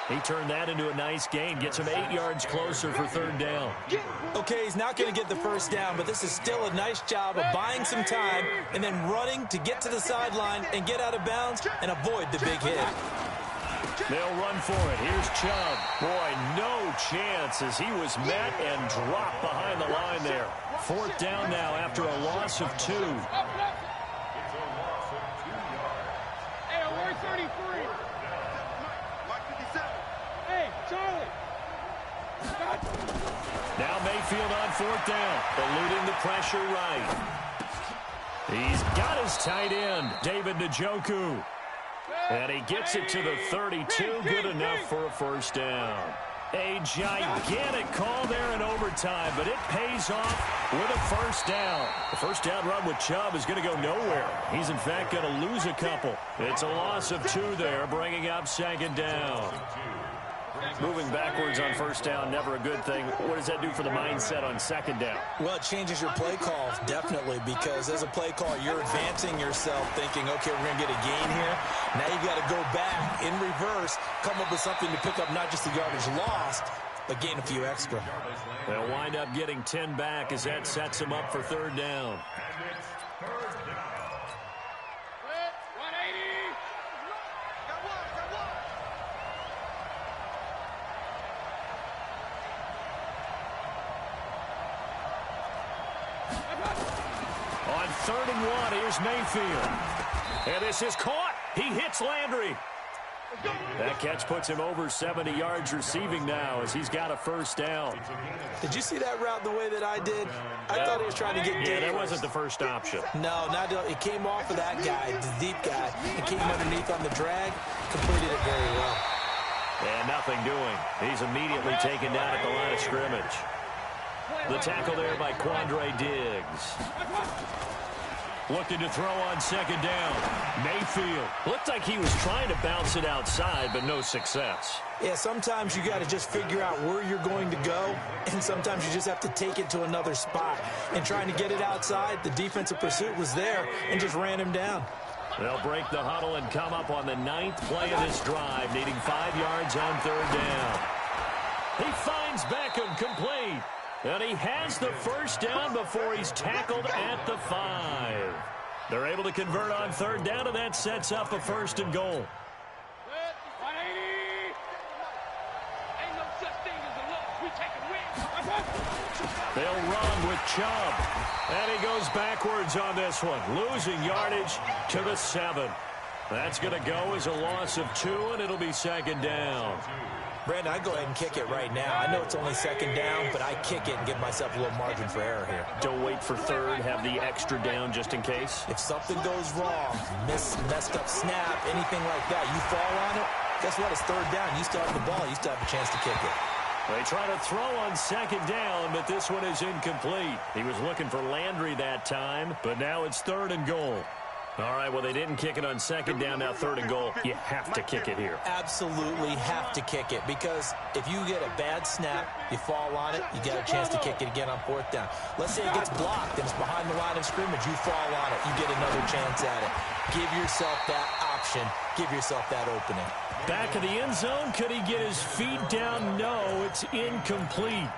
He turned that into a nice gain. Gets him 8 yards closer for 3rd down. Okay, he's not going to get the first down, but this is still a nice job of buying some time and then running to get to the sideline and get out of bounds and avoid the big hit. They'll run for it. Here's Chubb. Boy, no chance as he was met and dropped behind the line there. 4th down now after a loss of 2. Hey, we're 33. Hey, Charlie. Now Mayfield on 4th down, eluding the pressure right. He's got his tight end, David Njoku. And he gets it to the 32, good enough for a first down. A gigantic call there in overtime, but it pays off with a first down. The first down run with Chubb is going to go nowhere. He's, in fact, going to lose a couple. It's a loss of 2 there, bringing up 2nd down. Moving backwards on first down, never a good thing. What does that do for the mindset on 2nd down? Well, it changes your play call, definitely, because as a play call, you're advancing yourself thinking, okay, we're going to get a gain here. Now you've got to go back in reverse, come up with something to pick up not just the yardage lost, but gain a few extra. They'll wind up getting 10 back as that sets them up for 3rd down. On 3rd and 1, here's Mayfield. And this is caught. He hits Landry. That catch puts him over 70 yards receiving now as he's got a first down. Did you see that route the way that I did? I thought he was trying to get deep. Yeah, that wasn't the first option. No, it came off of that guy, the deep guy. It came underneath on the drag, completed it very well. And nothing doing. He's immediately taken down at the line of scrimmage. The tackle there by Quandre Diggs. Looking to throw on 2nd down. Mayfield. Looked like he was trying to bounce it outside, but no success. Yeah, sometimes you got to just figure out where you're going to go, and sometimes you just have to take it to another spot. And trying to get it outside, the defensive pursuit was there and just ran him down. They'll break the huddle and come up on the 9th play of this drive, needing 5 yards on 3rd down. He finds Beckham complete. And he has the first down before he's tackled at the 5. They're able to convert on 3rd down, and that sets up a 1st and goal. They'll run with Chubb. And he goes backwards on this one, losing yardage to the 7. That's going to go as a loss of 2, and it'll be 2nd down. Brandon, I'd go ahead and kick it right now. I know it's only 2nd down, but I kick it and give myself a little margin for error here. Don't wait for 3rd, have the extra down just in case. If something goes wrong, messed up snap, anything like that, you fall on it, guess what? It's 3rd down. You still have the ball. You still have a chance to kick it. They try to throw on 2nd down, but this one is incomplete. He was looking for Landry that time, but now it's 3rd and goal. All right, well, they didn't kick it on second down, now third and goal. You have to kick it here. Absolutely have to kick it, because if you get a bad snap, you fall on it, you got a chance to kick it again on fourth down. Let's say it gets blocked and it's behind the line of scrimmage. You fall on it, you get another chance at it. Give yourself that option. Give yourself that opening. Back of the end zone, could he get his feet down? No, it's incomplete.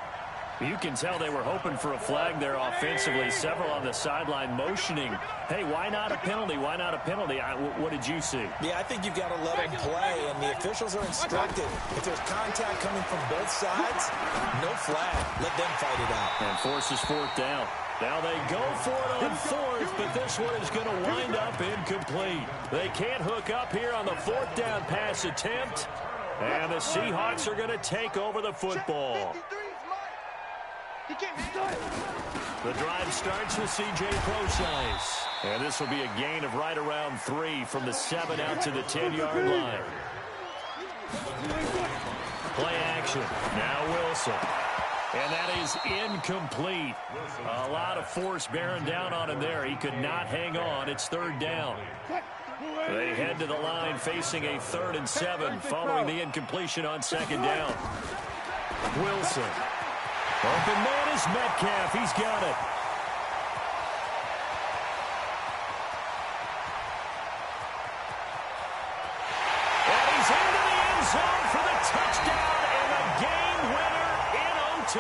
You can tell they were hoping for a flag there offensively. Several on the sideline motioning, hey, why not a penalty? Why not a penalty? What did you see? Yeah, I think you've got to let them play, and the officials are instructed. If there's contact coming from both sides, no flag. Let them fight it out. And forces fourth down. Now they go for it on fourth, but this one is going to wind up incomplete. They can't hook up here on the fourth down pass attempt, and the Seahawks are going to take over the football. The drive starts with C.J. Procise. And this will be a gain of right around 3 from the 7 out to the 10-yard line. Play action. Now Wilson. And that is incomplete. A lot of force bearing down on him there. He could not hang on. It's third down. They head to the line facing a 3rd and 7 following the incompletion on second down. Wilson. Open man is Metcalf. He's got it. And he's into the end zone for the touchdown and the game winner in OT.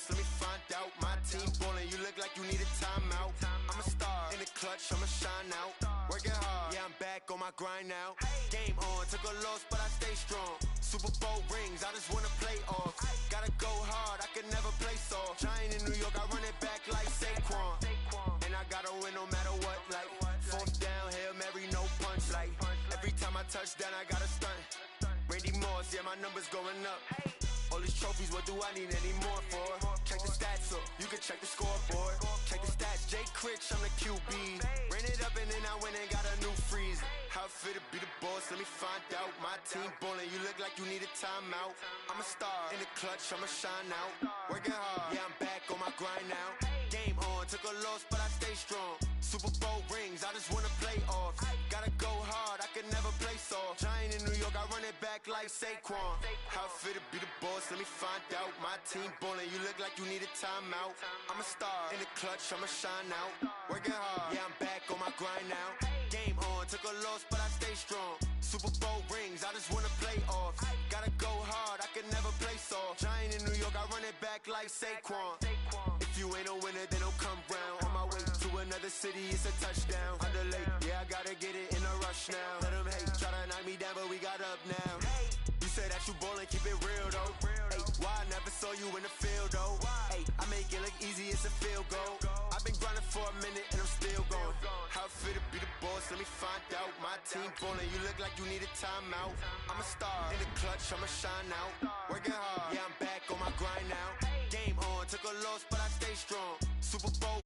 Let me find out. My team ballin', you look like you need a timeout. I'm a star in the clutch, I'ma shine out. Working hard, yeah, I'm back on my grind now. Game on, took a loss, but I stay strong. Super Bowl rings, I just wanna play off. Gotta go hard, I can never play soft. Giant in New York, I run it back like Saquon. And I gotta win no matter what, like fourth down, Hail Mary, no punch. Like every time I touch down, I gotta stunt. Randy Moss, yeah, my numbers going up. All these trophies, what do I need any more for? Check the stats up, you can check the scoreboard. Check the stats, Jay Critch, I'm the QB. Ran it up and then I went and got a new freeze. How it fit to be the boss, let me find out. My team ballin', you look like you need a timeout. I'm a star in the clutch, I'ma shine out. Working hard, yeah, I'm back on my grind now. Game on, took a loss, but I stay strong. Super Bowl rings, I just wanna play off. Gotta go hard, I can never play soft. Giant in New York, I run it back like Saquon. How it fit to be the boss, let me find out. My team ballin', you look like you need a timeout. I'm a star in the clutch, I'ma shine out. Working hard, yeah, I'm back on my grind now. Game on, took a loss, but I stay strong. Super Bowl rings, I just wanna play off. Gotta go hard, I can never play soft. Giant in New York, I run it back like Saquon. If you ain't a winner, then don't come round. On my way to another city, it's a touchdown. Underlay, yeah, I gotta get it in a rush now. Let them hate, try to knock me down, but we got up now. You say that you ballin', keep it real though. Ay, why I never saw you in the field though? Ay, I make it look easy, it's a field goal. I've been grinding for a minute and I'm still going. How it fit to be the boss, let me find out. My team ballin', you look like you need a timeout. I'm a star in the clutch, I'ma shine out. Working hard, yeah, I'm back on my grind now. Game on, took a loss, but I stay strong. Super Bowl